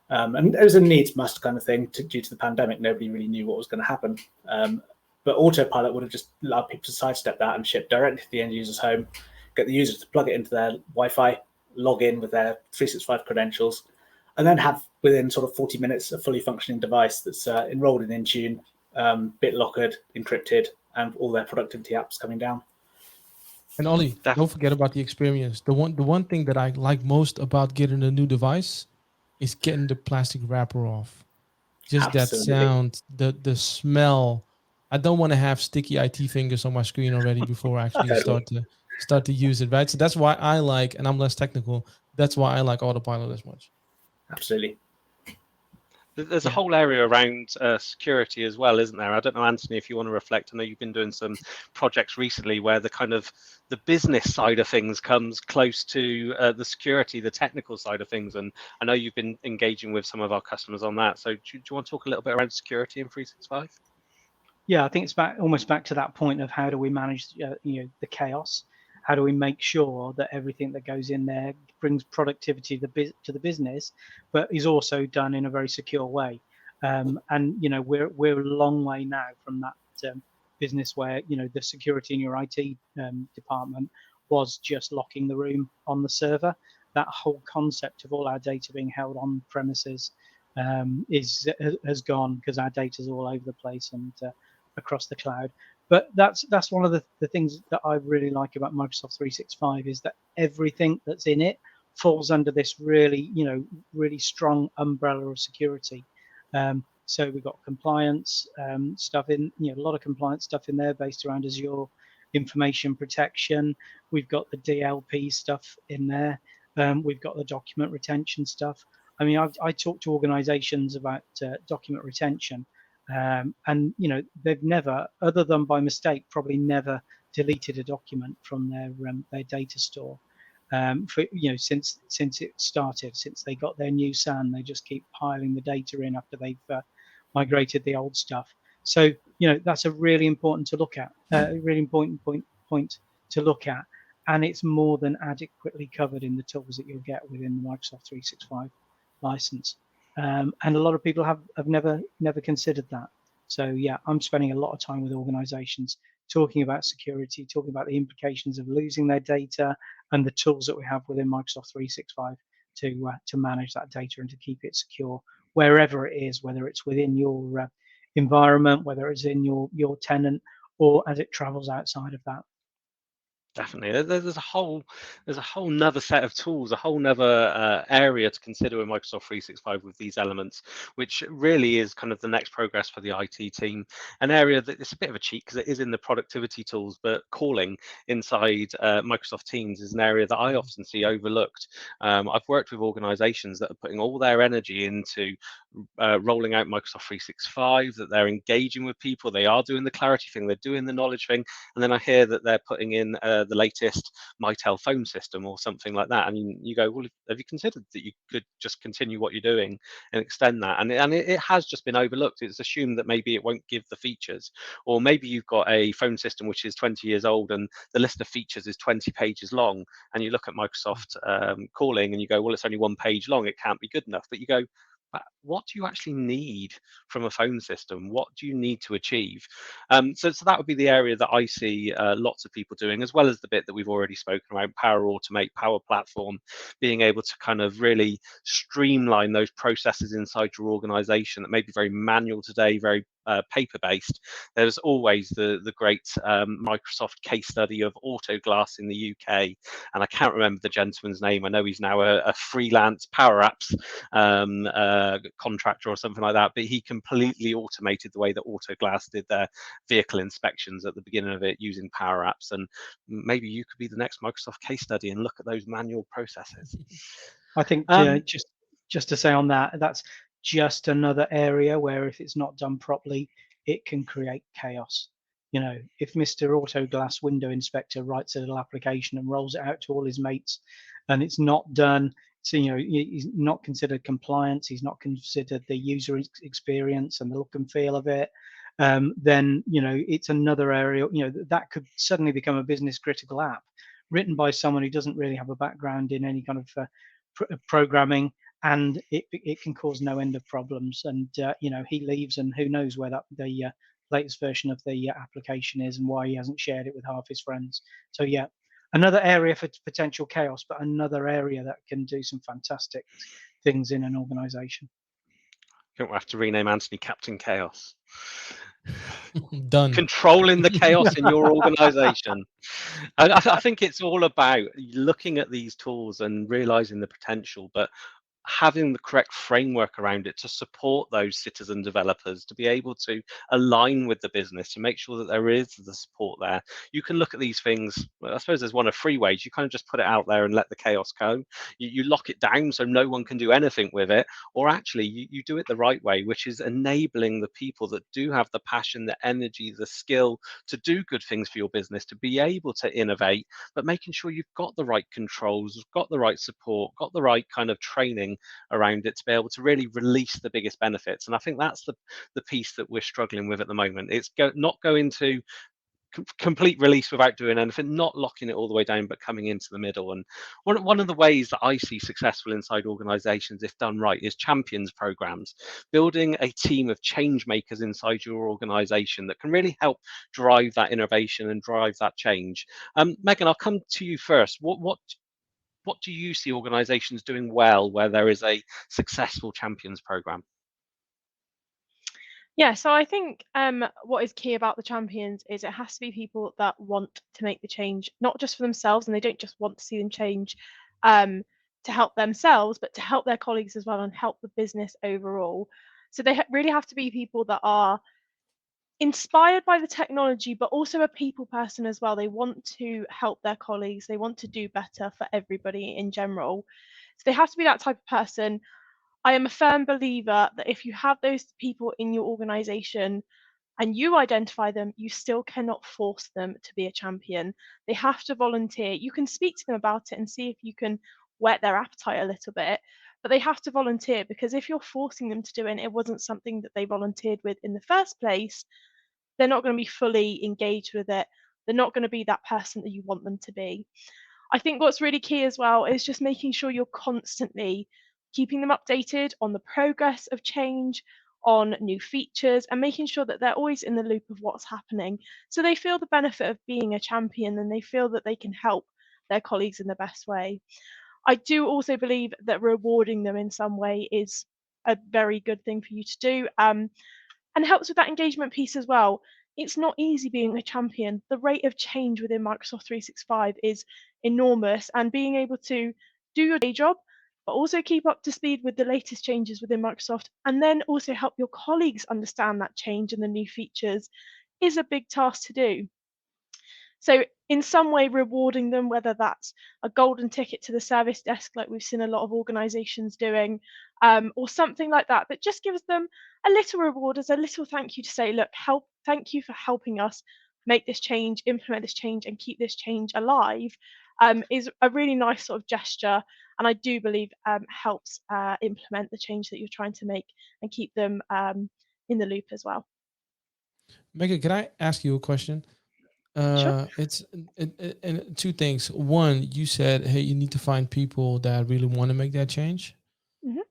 And it was a needs must kind of thing due to the pandemic. Nobody really knew what was going to happen. But Autopilot would have just allowed people to sidestep that and ship directly to the end user's home, get the user to plug it into their Wi-Fi, log in with their 365 credentials, and then have within sort of 40 minutes a fully functioning device that's enrolled in Intune, BitLockered, encrypted, and all their productivity apps coming down. And Ollie, don't forget about the experience. The one thing that I like most about getting a new device is getting the plastic wrapper off. Just Absolutely. that sound, the smell. I don't want to have sticky IT fingers on my screen already before I actually start to use it, right? So that's why I like, and I'm less technical, that's why I like Autopilot as much. Absolutely. There's a whole area around security as well, isn't there? I don't know, Anthony, if you want to reflect. I know you've been doing some projects recently where the business side of things comes close to the security, the technical side of things. And I know you've been engaging with some of our customers on that. So do you want to talk a little bit around security in 365? Yeah, I think it's almost back to that point of how do we manage the chaos? How do we make sure that everything that goes in there brings productivity to the business, but is also done in a very secure way? And we're a long way now from that business where the security in your IT department was just locking the room on the server. That whole concept of all our data being held on premises has gone because our data is all over the place and across the cloud. But that's one of the things that I really like about Microsoft 365 is that everything that's in it falls under this really strong umbrella of security. So we've got compliance stuff in, a lot of compliance stuff in there based around Azure information protection. We've got the DLP stuff in there. We've got the document retention stuff. I mean, I talk to organizations about document retention, and they've never, other than by mistake, probably never deleted a document from their data store. For since it started, since they got their new SAN, they just keep piling the data in after they've migrated the old stuff. So that's a really important to look at, a really important point to look at, and it's more than adequately covered in the tools that you'll get within the Microsoft 365 license. And a lot of people have never considered that. So yeah, I'm spending a lot of time with organizations talking about security, talking about the implications of losing their data and the tools that we have within Microsoft 365 to manage that data and to keep it secure wherever it is, whether it's within your environment, whether it's in your tenant, or as it travels outside of that. Definitely, there's a whole nother set of tools, a whole nother area to consider in Microsoft 365 with these elements, which really is kind of the next progress for the IT team. An area that it's a bit of a cheat because it is in the productivity tools, but calling inside Microsoft Teams is an area that I often see overlooked. I've worked with organisations that are putting all their energy into rolling out Microsoft 365, that they're engaging with people, they are doing the clarity thing, they're doing the knowledge thing, and then I hear that they're putting in the latest Mitel phone system or something like that, and you go, well, have you considered that you could just continue what you're doing and extend that? And it has just been overlooked. It's assumed that maybe it won't give the features, or maybe you've got a phone system which is 20 years old and the list of features is 20 pages long, and you look at Microsoft calling and you go, well, it's only 1 page long, it can't be good enough. But you go, but what do you actually need from a phone system? What do you need to achieve? So that would be the area that I see lots of people doing, as well as the bit that we've already spoken about, Power Automate, Power Platform, being able to kind of really streamline those processes inside your organization that may be very manual today, very paper-based, there's always the great Microsoft case study of Autoglass in the UK, and I can't remember the gentleman's name. I know he's now a freelance Power Apps contractor or something like that, but he completely automated the way that Autoglass did their vehicle inspections at the beginning of it using Power Apps. And maybe you could be the next Microsoft case study and look at those manual processes. I think just to say on that, that's just another area where if it's not done properly, it can create chaos. You know, if Mr. Autoglass window inspector writes a little application and rolls it out to all his mates, and it's not done, so you know he's not considered compliance, he's not considered the user experience and the look and feel of it, then you know it's another area. You know that could suddenly become a business critical app written by someone who doesn't really have a background in any kind of programming, and it can cause no end of problems. And you know he leaves, and who knows where that the latest version of the application is and why he hasn't shared it with half his friends. So yeah, another area for potential chaos, but another area that can do some fantastic things in an organization. Don't have to rename Anthony Captain Chaos. Done. Controlling the chaos in your organization. I think it's all about looking at these tools and realizing the potential, but having the correct framework around it to support those citizen developers to be able to align with the business, to make sure that there is the support there. You can look at these things, I suppose there's one of three ways. You kind of just put it out there and let the chaos go. You lock it down so no one can do anything with it, or actually you do it the right way, which is enabling the people that do have the passion, the energy, the skill to do good things for your business, to be able to innovate, but making sure you've got the right controls, got the right support, got the right kind of training around it to be able to really release the biggest benefits. And I think that's the piece that we're struggling with at the moment. It's not going to complete release without doing anything, not locking it all the way down, but coming into the middle. And one of the ways that I see successful inside organizations, if done right, is champions programs, building a team of change makers inside your organization that can really help drive that innovation and drive that change. Megan, I'll come to you first. What do you see organizations doing well where there is a successful champions program? Yeah, so I think what is key about the champions is it has to be people that want to make the change, not just for themselves, and they don't just want to see them change to help themselves, but to help their colleagues as well and help the business overall. So they really have to be people that are inspired by the technology, but also a people person as well. They want to help their colleagues, they want to do better for everybody in general. So they have to be that type of person. I am a firm believer that if you have those people in your organization and you identify them, you still cannot force them to be a champion. They have to volunteer. You can speak to them about it and see if you can whet their appetite a little bit, but they have to volunteer, because if you're forcing them to do it and it wasn't something that they volunteered with in the first place, they're not going to be fully engaged with it. They're not going to be that person that you want them to be. I think what's really key as well is just making sure you're constantly keeping them updated on the progress of change, on new features, and making sure that they're always in the loop of what's happening. So they feel the benefit of being a champion and they feel that they can help their colleagues in the best way. I do also believe that rewarding them in some way is a very good thing for you to do. And helps with that engagement piece as well. It's not easy being a champion. The rate of change within Microsoft 365 is enormous, and being able to do your day job, but also keep up to speed with the latest changes within Microsoft, and then also help your colleagues understand that change and the new features is a big task to do. So in some way rewarding them, whether that's a golden ticket to the service desk, like we've seen a lot of organizations doing, or something like that, that just gives them a little reward as a little thank you to say, look, thank you for helping us make this change, implement this change, and keep this change alive, is a really nice sort of gesture. And I do believe helps implement the change that you're trying to make and keep them in the loop as well. Megan, can I ask you a question? Sure. It's and two things. One, you said, hey, you need to find people that really want to make that change. Mhm.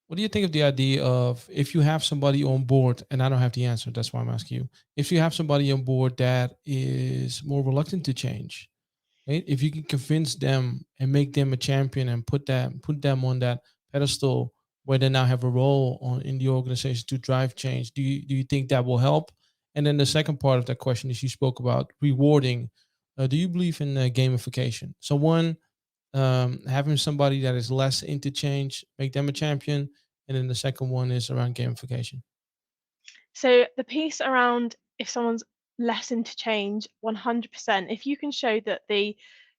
What do you think of the idea of, if you have somebody on board, and I don't have the answer, that's why I'm asking you, if you have somebody on board that is more reluctant to change, right? If you can convince them and make them a champion and put them on that pedestal where they now have a role in the organization to drive change. Do you think that will help? And then the second part of that question is, you spoke about rewarding. Do you believe in gamification? So one, having somebody that is less into change, make them a champion. And then the second one is around gamification. So the piece around if someone's less into change, 100%, if you can show that the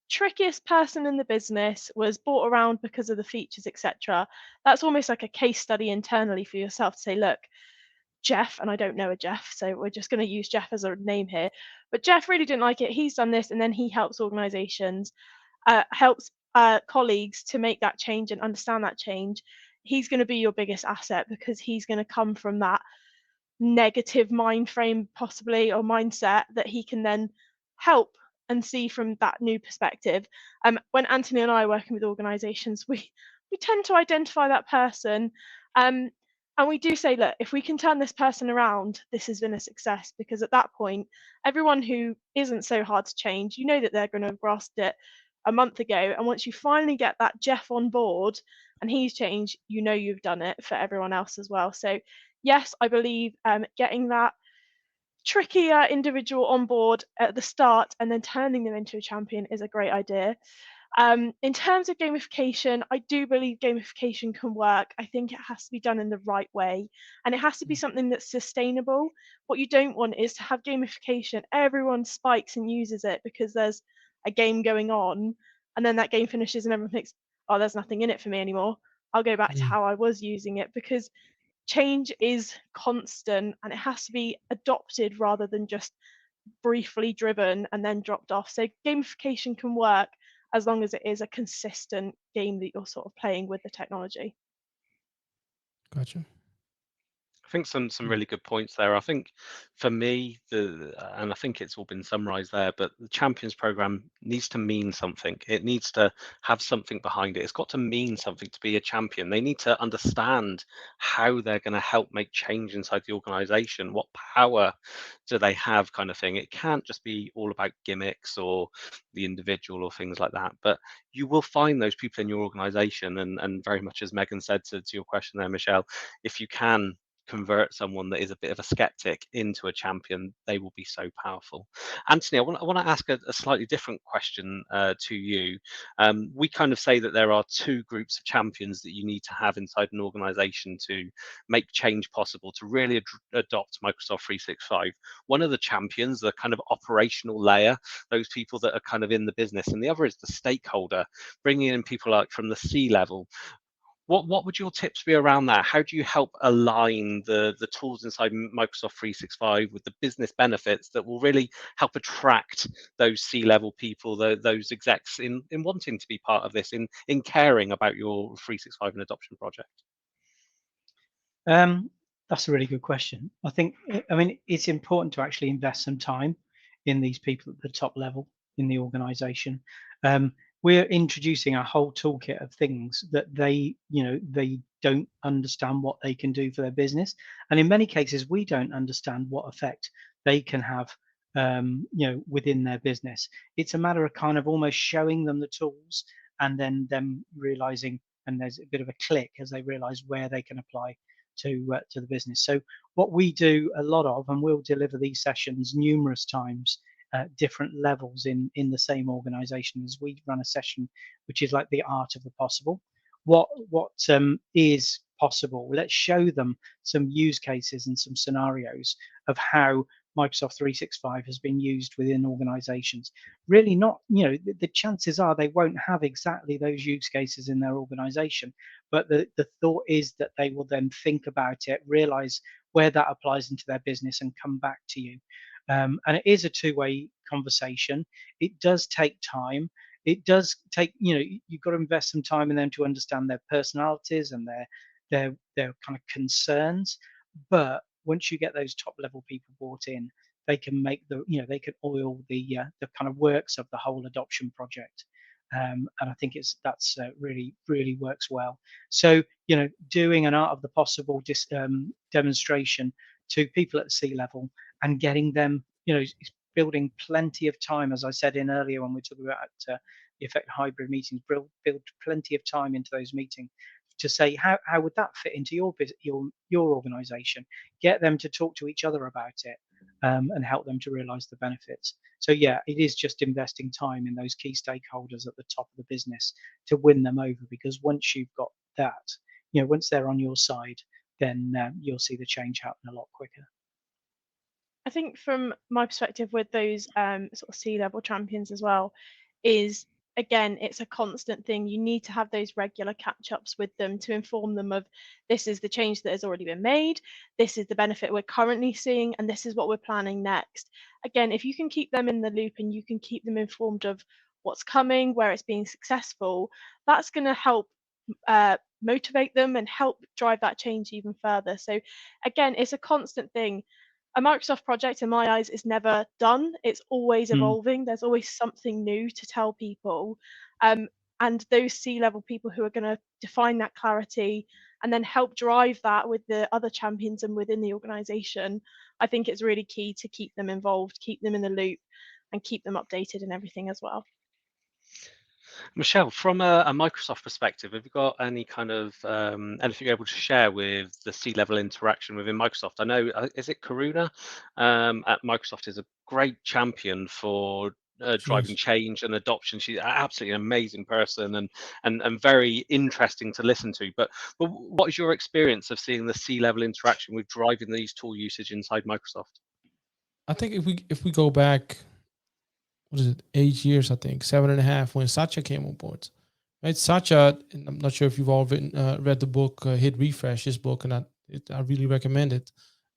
trickiest person in the business was brought around because of the features, etc., that's almost like a case study internally for yourself to say, look, Jeff, and I don't know a Jeff, so we're just going to use Jeff as a name here, but Jeff really didn't like it. He's done this, and then he helps organizations, helps colleagues to make that change and understand that change. He's going to be your biggest asset because he's going to come from that negative mind frame possibly, or mindset, that he can then help and see from that new perspective. When Anthony and I are working with organizations, we tend to identify that person, and we do say, look, if we can turn this person around, this has been a success, because at that point, everyone who isn't so hard to change, you know that they're going to have grasped it a month ago, and once you finally get that Jeff on board and he's changed, you know you've done it for everyone else as well. So yes, I believe getting that trickier individual on board at the start and then turning them into a champion is a great idea. In terms of gamification, I do believe gamification can work. I think it has to be done in the right way, and it has to be something that's sustainable. What you don't want is to have gamification, everyone spikes and uses it because there's a game going on, and then that game finishes and everyone thinks, oh, there's nothing in it for me anymore. I'll go back to how I was using it, because change is constant and it has to be adopted rather than just briefly driven and then dropped off. So gamification can work as long as it is a consistent game that you're sort of playing with the technology. Gotcha. I think some really good points there. I think for me, and I think it's all been summarized there, but the Champions program needs to mean something. It needs to have something behind it. It's got to mean something to be a champion. They need to understand how they're going to help make change inside the organization. What power do they have, kind of thing. It can't just be all about gimmicks or the individual or things like that. But you will find those people in your organization, and very much as Megan said to your question there, Michelle, if you can convert someone that is a bit of a skeptic into a champion, they will be so powerful. Anthony, I want to ask a slightly different question to you. We kind of say that there are two groups of champions that you need to have inside an organization to make change possible, to really adopt Microsoft 365. One of the champions, the kind of operational layer, those people that are kind of in the business, and the other is the stakeholder, bringing in people like from the C-level. What would your tips be around that? How do you help align the tools inside Microsoft 365 with the business benefits that will really help attract those C-level people, those execs in wanting to be part of this, in caring about your 365 and adoption project? That's a really good question. I mean, it's important to actually invest some time in these people at the top level in the organization. We're introducing a whole toolkit of things that they don't understand what they can do for their business. And in many cases, we don't understand what effect they can have, within their business. It's a matter of kind of almost showing them the tools and then them realizing, and there's a bit of a click as they realize where they can apply to the business. So what we do a lot of, and we'll deliver these sessions numerous times at different levels in the same organization, as we run a session which is like the art of the possible. What is possible? Let's show them some use cases and some scenarios of how Microsoft 365 has been used within organizations. Really not, the chances are they won't have exactly those use cases in their organization, but the thought is that they will then think about it, realize where that applies into their business, and come back to you. And it is a two-way conversation. It does take time. It does take, you've got to invest some time in them to understand their personalities and their kind of concerns. But once you get those top level people brought in, they can make they can oil the kind of works of the whole adoption project. And I think that's really, really works well. So, doing an art of the possible demonstration to people at the C-level and getting them, building plenty of time, as I said in earlier when we talked about the effect hybrid meetings, build plenty of time into those meetings to say how would that fit into your organization, get them to talk to each other about it, and help them to realize the benefits. So yeah, it is just investing time in those key stakeholders at the top of the business to win them over, because once you've got that, once they're on your side, then you'll see the change happen a lot quicker. I think from my perspective with those sort of C-level champions as well, is again, it's a constant thing. You need to have those regular catch-ups with them to inform them of, this is the change that has already been made, this is the benefit we're currently seeing, and this is what we're planning next. Again, if you can keep them in the loop and you can keep them informed of what's coming, where it's being successful, that's going to help motivate them and help drive that change even further. So again, it's a constant thing. A Microsoft project, in my eyes, is never done. It's always evolving. There's always something new to tell people. And those C-level people who are going to define that clarity and then help drive that with the other champions and within the organization, I think it's really key to keep them involved, keep them in the loop, and keep them updated and everything as well. Michelle, from a Microsoft perspective, have you got any kind of anything you're able to share with the C-level interaction within Microsoft? I know, is it Karuna at Microsoft is a great champion for driving change and adoption. She's absolutely an amazing person and very interesting to listen to. But what is your experience of seeing the C-level interaction with driving these tool usage inside Microsoft? I think if we go back, what is it, 8 years, I think, 7.5, when Satya came on board. Right, Satya, and I'm not sure if you've all read the book, Hit Refresh, his book, and I really recommend it,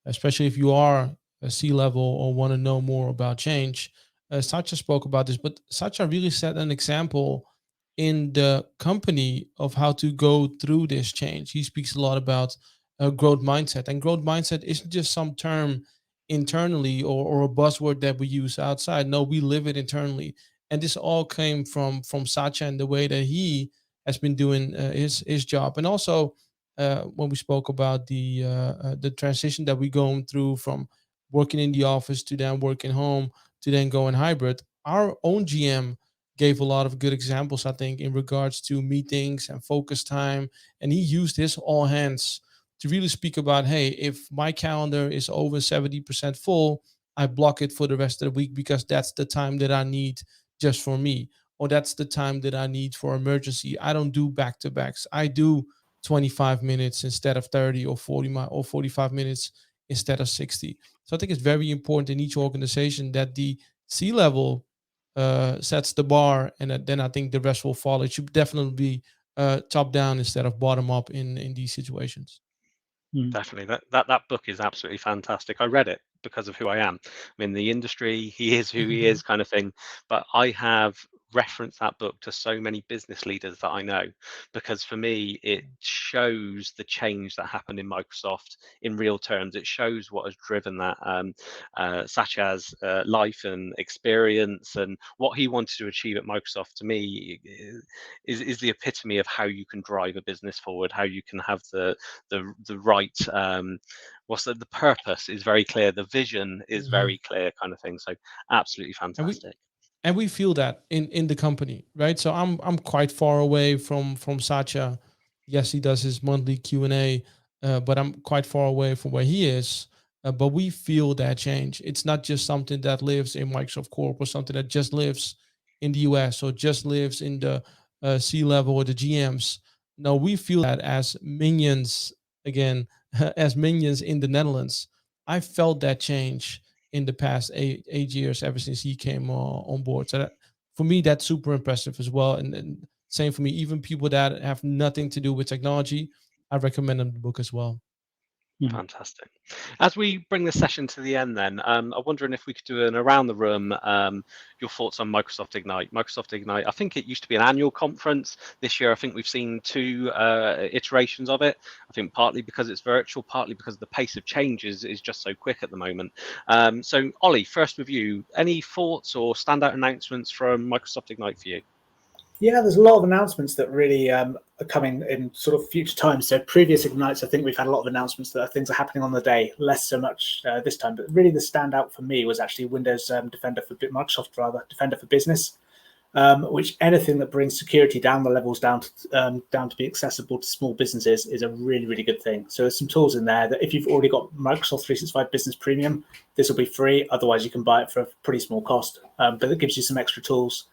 especially if you are a C-level or want to know more about change. Satya spoke about this, but Satya really set an example in the company of how to go through this change. He speaks a lot about growth mindset, and growth mindset isn't just some term internally or a buzzword that we use outside. No, we live it internally, and this all came from Satya and the way that he has been doing his job. And also when we spoke about the transition that we're going through from working in the office to then working home to then going hybrid, our own GM gave a lot of good examples, I think, in regards to meetings and focus time, and he used his all hands to really speak about, hey, if my calendar is over 70% full, I block it for the rest of the week because that's the time that I need just for me, or that's the time that I need for emergency. I don't do back-to-backs. I do 25 minutes instead of 30 or 40 or 45 minutes instead of 60. So I think it's very important in each organization that the C-level sets the bar, and then I think the rest will follow. It should definitely be top down instead of bottom up in these situations. Definitely, that book is absolutely fantastic. I read it because of who I am. I'm in the industry. He is who he is, kind of thing. But I have referenced that book to so many business leaders that I know, because for me it shows the change that happened in Microsoft in real terms. It shows what has driven that Satya's life and experience, and what he wanted to achieve at Microsoft. To me, is the epitome of how you can drive a business forward, how you can have the right the purpose is very clear, the vision is very clear, kind of thing. So absolutely fantastic. And we feel that in the company, right? So I'm quite far away from Satya. Yes, he does his monthly Q&A, but I'm quite far away from where he is. But we feel that change. It's not just something that lives in Microsoft Corp or something that just lives in the US or just lives in the C-level or the GMs. No, we feel that as minions, again, as minions in the Netherlands. I felt that change in the past eight years, ever since he came on board. So that, for me, that's super impressive as well. And same for me, even people that have nothing to do with technology, I recommend them the book as well. Fantastic. As we bring the session to the end then, I'm wondering if we could do an around the room, your thoughts on Microsoft Ignite. Microsoft Ignite, I think it used to be an annual conference. This year, I think we've seen 2 iterations of it. I think partly because it's virtual, partly because the pace of change is just so quick at the moment. So Ollie, first with you, any thoughts or standout announcements from Microsoft Ignite for you? Yeah, there's a lot of announcements that really are coming in sort of future times. So previous Ignites, I think we've had a lot of announcements that things are happening on the day, less so much this time. But really the standout for me was actually Windows Defender for Microsoft, rather, Defender for Business. which anything that brings security down the levels down to be accessible to small businesses is a really, really good thing. So there's some tools in there that if you've already got Microsoft 365 Business Premium, this will be free. Otherwise, you can buy it for a pretty small cost. But it gives you some extra tools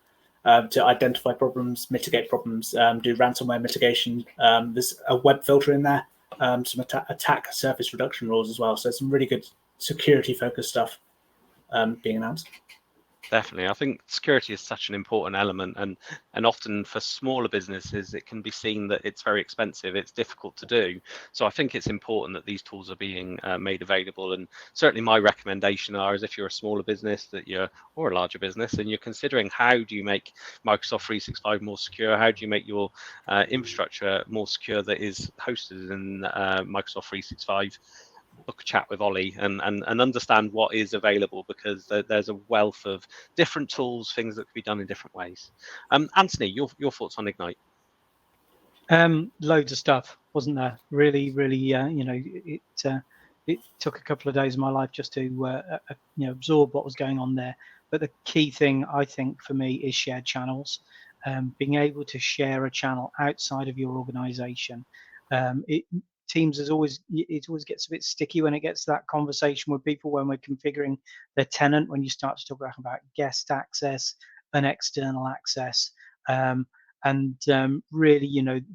to identify problems, mitigate problems, do ransomware mitigation. There's a web filter in there, some attack surface reduction rules as well. So some really good security-focused stuff being announced. Definitely. I think security is such an important element, and often for smaller businesses, it can be seen that it's very expensive, it's difficult to do. So I think it's important that these tools are being made available. And certainly my recommendation is if you're a smaller business or a larger business and you're considering how do you make Microsoft 365 more secure, how do you make your infrastructure more secure that is hosted in Microsoft 365, book a chat with Ollie and understand what is available, because there's a wealth of different tools, things that can be done in different ways. Anthony, your thoughts on Ignite? Loads of stuff, wasn't there? Really, it took a couple of days of my life just to absorb what was going on there. But the key thing, I think, for me is shared channels. Being able to share a channel outside of your organization. Teams it always gets a bit sticky when it gets to that conversation with people when we're configuring their tenant, when you start to talk about guest access and external access. Really,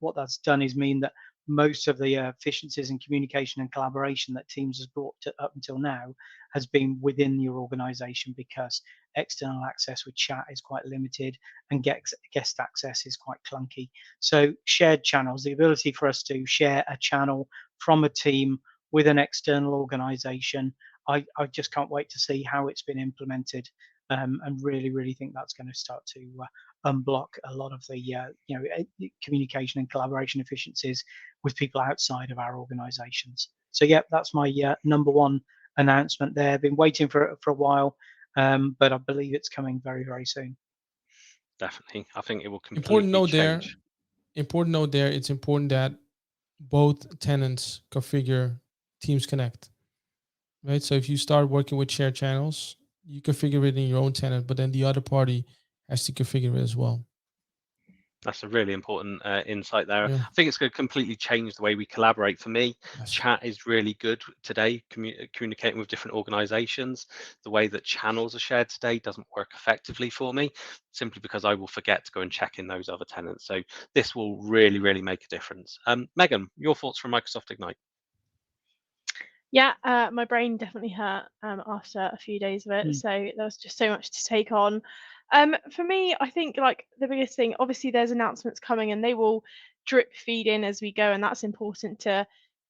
what that's done is mean that most of the efficiencies in communication and collaboration that Teams has brought up until now has been within your organization, because external access with chat is quite limited and guest access is quite clunky. So shared channels, the ability for us to share a channel from a team with an external organization, I just can't wait to see how it's been implemented, and really think that's going to start to unblock a lot of the communication and collaboration efficiencies with people outside of our organizations. So yeah, that's my number one announcement there. I've been waiting for a while, but I believe it's coming very, very soon. Definitely. I think it will completely change. Important note there, it's important that both tenants configure Teams Connect. Right? So if you start working with shared channels, you configure it in your own tenant, but then the other party has to configure it as well. That's a really important insight there. Yeah. I think it's going to completely change the way we collaborate. For me, Yes. Chat is really good today, communicating with different organizations. The way that channels are shared today doesn't work effectively for me, simply because I will forget to go and check in those other tenants. So this will really make a difference. Megan, your thoughts from Microsoft Ignite? Yeah, my brain definitely hurt after a few days of it. So there was just so much to take on. For me, I think like the biggest thing, obviously there's announcements coming and they will drip feed in as we go, and that's important to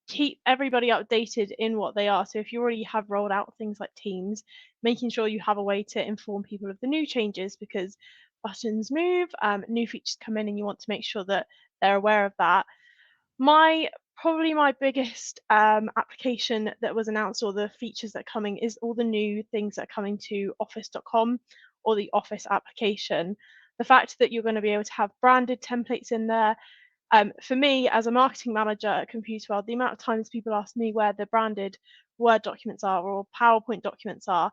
keep everybody updated in what they are. So if you already have rolled out things like Teams, making sure you have a way to inform people of the new changes, because buttons move, new features come in, and you want to make sure that they're aware of that. Probably my biggest application that was announced, or the features that are coming, is all the new things that are coming to Office.com or the Office application. The fact that you're going to be able to have branded templates in there. For me, as a marketing manager at Computer World, the amount of times people ask me where the branded Word documents are or PowerPoint documents are,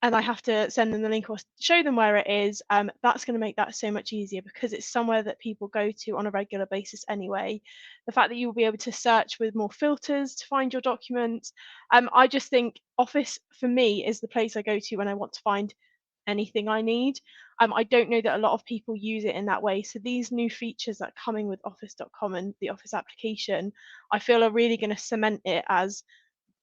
and I have to send them the link or show them where it is, that's going to make that so much easier, because it's somewhere that people go to on a regular basis anyway. The fact that you'll be able to search with more filters to find your documents. I just think Office, for me, is the place I go to when I want to find anything I need. I don't know that a lot of people use it in that way. So these new features that are coming with Office.com and the Office application, I feel are really going to cement it as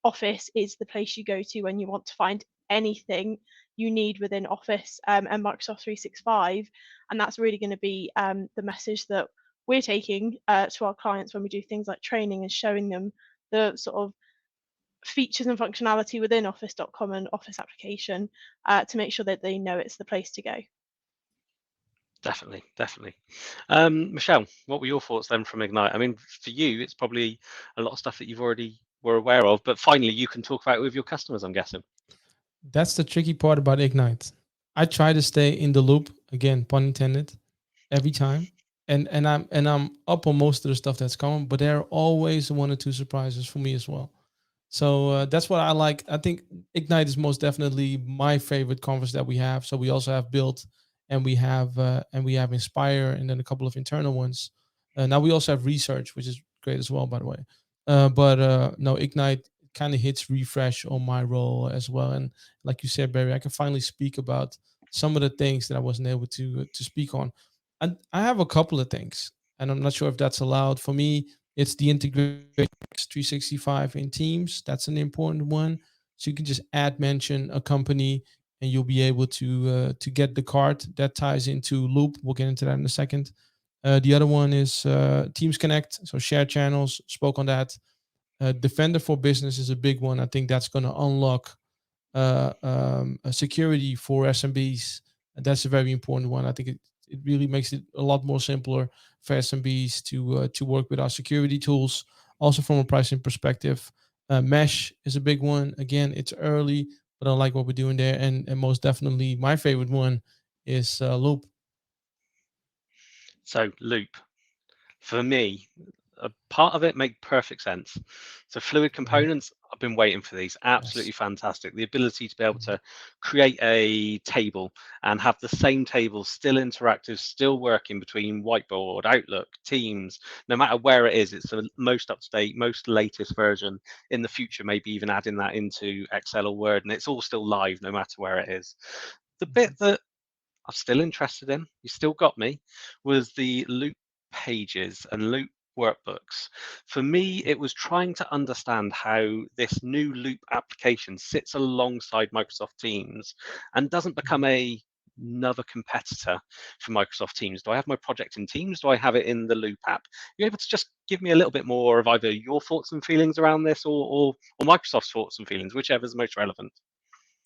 Office is the place you go to when you want to find anything you need within Office and Microsoft 365. And that's really going to be the message that we're taking to our clients when we do things like training and showing them the sort of features and functionality within Office.com and Office application to make sure that they know it's the place to go. Definitely. Michelle, what were your thoughts then from Ignite? I mean, for you, it's probably a lot of stuff that you've already were aware of, but finally you can talk about it with your customers, I'm guessing. That's the tricky part about Ignite. I try to stay in the loop, again, pun intended, every time. And I'm up on most of the stuff that's coming, but there are always one or two surprises for me as well. So that's what I like. I think Ignite is most definitely my favorite conference that we have. So we also have Build, and we have Inspire, and then a couple of internal ones. Now we also have Research, which is great as well, by the way. But no, Ignite kind of hits refresh on my role as well. And like you said, Barry, I can finally speak about some of the things that I wasn't able to speak on. And I have a couple of things, and I'm not sure if that's allowed. For me, it's the integration 365 in Teams. That's an important one. So you can just add mention a company, and you'll be able to get the card that ties into Loop. We'll get into that in a second. The other one is Teams Connect, so share channels. Spoke on that. Defender for Business is a big one. I think that's going to unlock a security for SMBs. And that's a very important one. I think it really makes it a lot more simpler for SMBs to work with our security tools. Also from a pricing perspective, Mesh is a big one. Again, it's early, but I like what we're doing there. And most definitely, my favorite one is Loop. So Loop, for me, a part of it make perfect sense. So fluid components, I've been waiting for these. Absolutely Yes. fantastic. The ability to be able Mhm. to create a table and have the same table still interactive, still working between Whiteboard, Outlook, Teams, no matter where it is. It's the most up to date, most latest version. In the future, maybe even adding that into Excel or Word, and it's all still live no matter where it is. The bit that I'm still interested in, you still got me, was the Loop pages and Loop workbooks. For me, it was trying to understand how this new Loop application sits alongside Microsoft Teams and doesn't become another competitor for Microsoft Teams. Do I have my project in Teams? Do I have it in the Loop app? You're able to just give me a little bit more of either your thoughts and feelings around this, or Microsoft's thoughts and feelings, whichever's most relevant.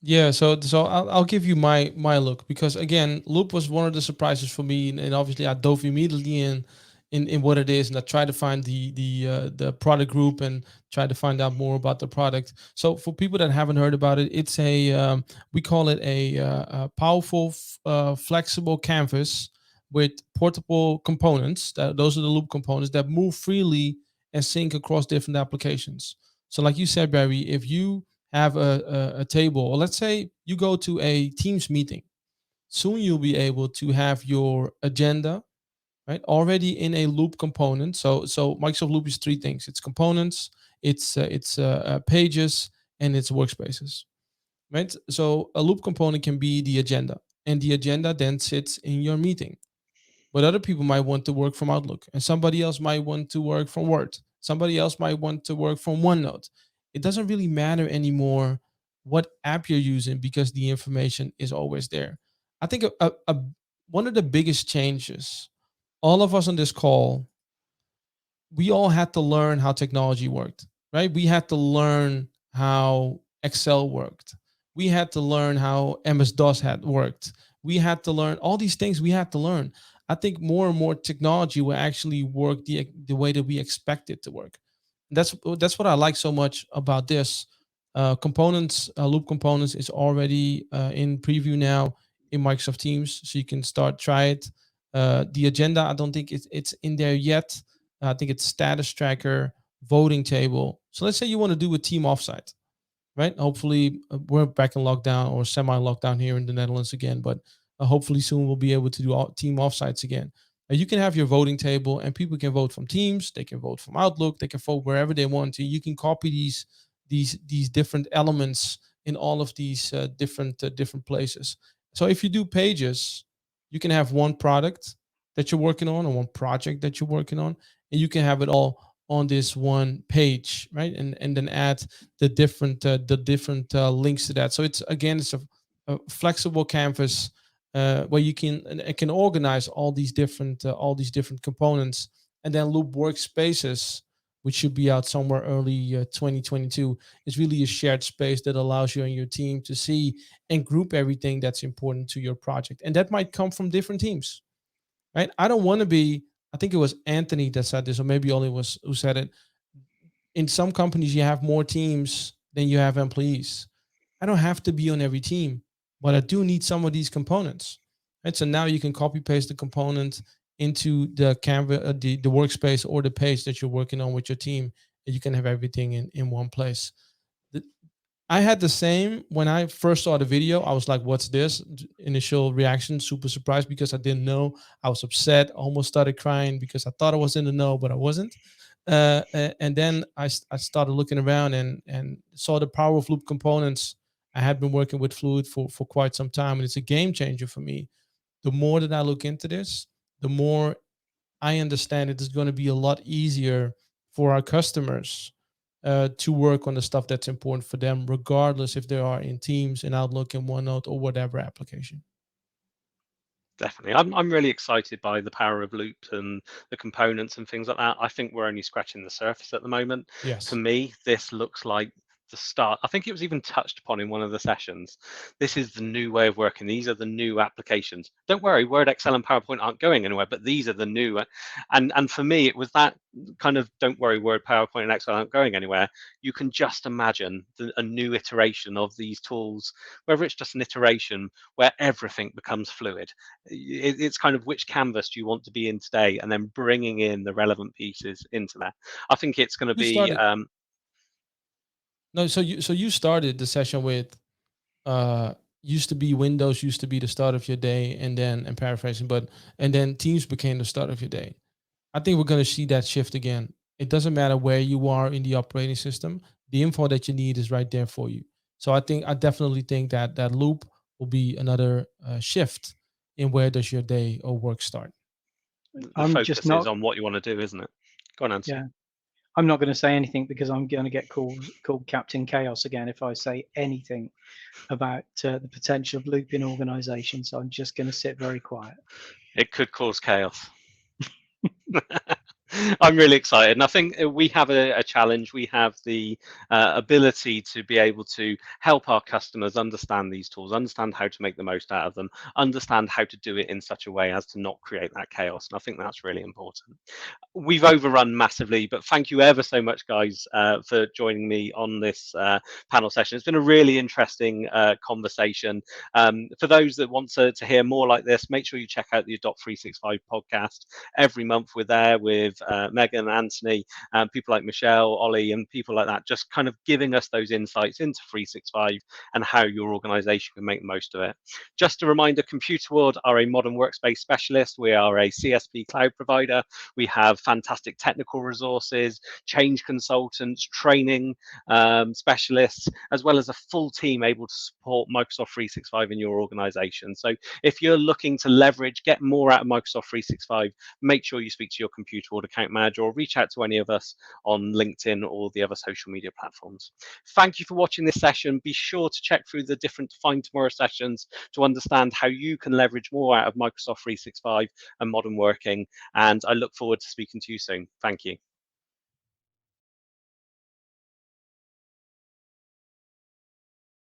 Yeah, so I'll give you my look, because again, Loop was one of the surprises for me, and obviously I dove immediately in what it is, and I tried to find the product group and try to find out more about the product. So for people that haven't heard about it, it's a we call it a powerful, flexible canvas with portable components. Those are the Loop components that move freely and sync across different applications. So, like you said, Barry, if you have a table, or let's say you go to a Teams meeting, soon you'll be able to have your agenda, right, already in a Loop component. So Microsoft Loop is three things: it's components, it's pages, and it's workspaces, right? So a Loop component can be the agenda, and the agenda then sits in your meeting. But other people might want to work from Outlook, and somebody else might want to work from Word. Somebody else might want to work from OneNote. It doesn't really matter anymore what app you're using, because the information is always there. I think one of the biggest changes, all of us on this call, we all had to learn how technology worked, right? We had to learn how Excel worked. We had to learn how MS DOS had worked. We had to learn all these things. We had to learn. I think more and more technology will actually work the way that we expect it to work. That's what I like so much about this. Components, Loop Components is already in preview now in Microsoft Teams, so you can start try it. The agenda, I don't think it's in there yet. I think it's status tracker, voting table. So let's say you want to do a team offsite, right? Hopefully, we're back in lockdown or semi lockdown here in the Netherlands again, but hopefully soon we'll be able to do team offsites again. You can have your voting table, and people can vote from Teams. They can vote from Outlook. They can vote wherever they want to. You can copy these different elements in all of these different places. So if you do pages, you can have one product that you're working on, or one project that you're working on, and you can have it all on this one page, right? And then add the different links to that. So it's a flexible canvas where you can, and it can organize all these different components. And then Loop Workspaces, which should be out somewhere early 2022, is really a shared space that allows you and your team to see and group everything that's important to your project. And that might come from different teams, right? I don't want to be. I think it was Anthony that said this, or maybe Ollie was who said it. In some companies, you have more teams than you have employees. I don't have to be on every team, but I do need some of these components. Right. So now you can copy paste the component into the Canva, the workspace or the page that you're working on with your team, and you can have everything in one place. I had the same when I first saw the video. I was like, "What's this?" Initial reaction, super surprised because I didn't know. I was upset, almost started crying because I thought I was in the know, but I wasn't. And then I started looking around and saw the power of loop components. I had been working with Fluid for quite some time, and it's a game changer for me. The more that I look into this, the more I understand it is going to be a lot easier for our customers to work on the stuff that's important for them, regardless if they are in Teams, in Outlook, in OneNote, or whatever application. Definitely. I'm really excited by the power of Loop and the components and things like that. I think we're only scratching the surface at the moment. For Yes. me, this looks like the start. I think it was even touched upon in one of the sessions. This is the new way of working. These are the new applications. Don't worry, Word, Excel, and PowerPoint aren't going anywhere, but these are the new. And for me, it was that kind of don't worry, Word, PowerPoint, and Excel aren't going anywhere. You can just imagine a new iteration of these tools, whether it's just an iteration where everything becomes fluid. It's kind of which canvas do you want to be in today, and then bringing in the relevant pieces into that. I think it's going to You be started. No, so you started the session with uh used to be Windows used to be the start of your day, and then I'm paraphrasing, but and then Teams became the start of your day. I think we're going to see that shift again. It doesn't matter where you are in the operating system. The info that you need is right there for you. So I definitely think that that loop will be another shift in where does your day or work start. the I'm just focus is not. on what you want to do, isn't it? Go on, Anthony. Yeah, I'm not going to say anything because I'm going to get called Captain Chaos again if I say anything about the potential of looping organisations. So I'm just going to sit very quiet. It could cause chaos. I'm really excited, and I think we have a challenge. We have the ability to be able to help our customers understand these tools, understand how to make the most out of them, understand how to do it in such a way as to not create that chaos. And I think that's really important. We've overrun massively, but thank you ever so much, guys, for joining me on this panel session. It's been a really interesting conversation. For those that want to hear more like this, make sure you check out the Adopt 365 podcast. Every month we're there with Megan, Anthony, people like Michelle, Ollie, and people like that, just kind of giving us those insights into 365 and how your organization can make the most of it. Just a reminder, Computer World are a modern workspace specialist. We are a CSP cloud provider. We have fantastic technical resources, change consultants, training specialists, as well as a full team able to support Microsoft 365 in your organization. So if you're looking to leverage, get more out of Microsoft 365, make sure you speak to your Computer World account manager or reach out to any of us on LinkedIn or the other social media platforms. Thank you for watching this session. Be sure to check through the different Define Tomorrow sessions to understand how you can leverage more out of Microsoft 365 and modern working. And I look forward to speaking to you soon. Thank you.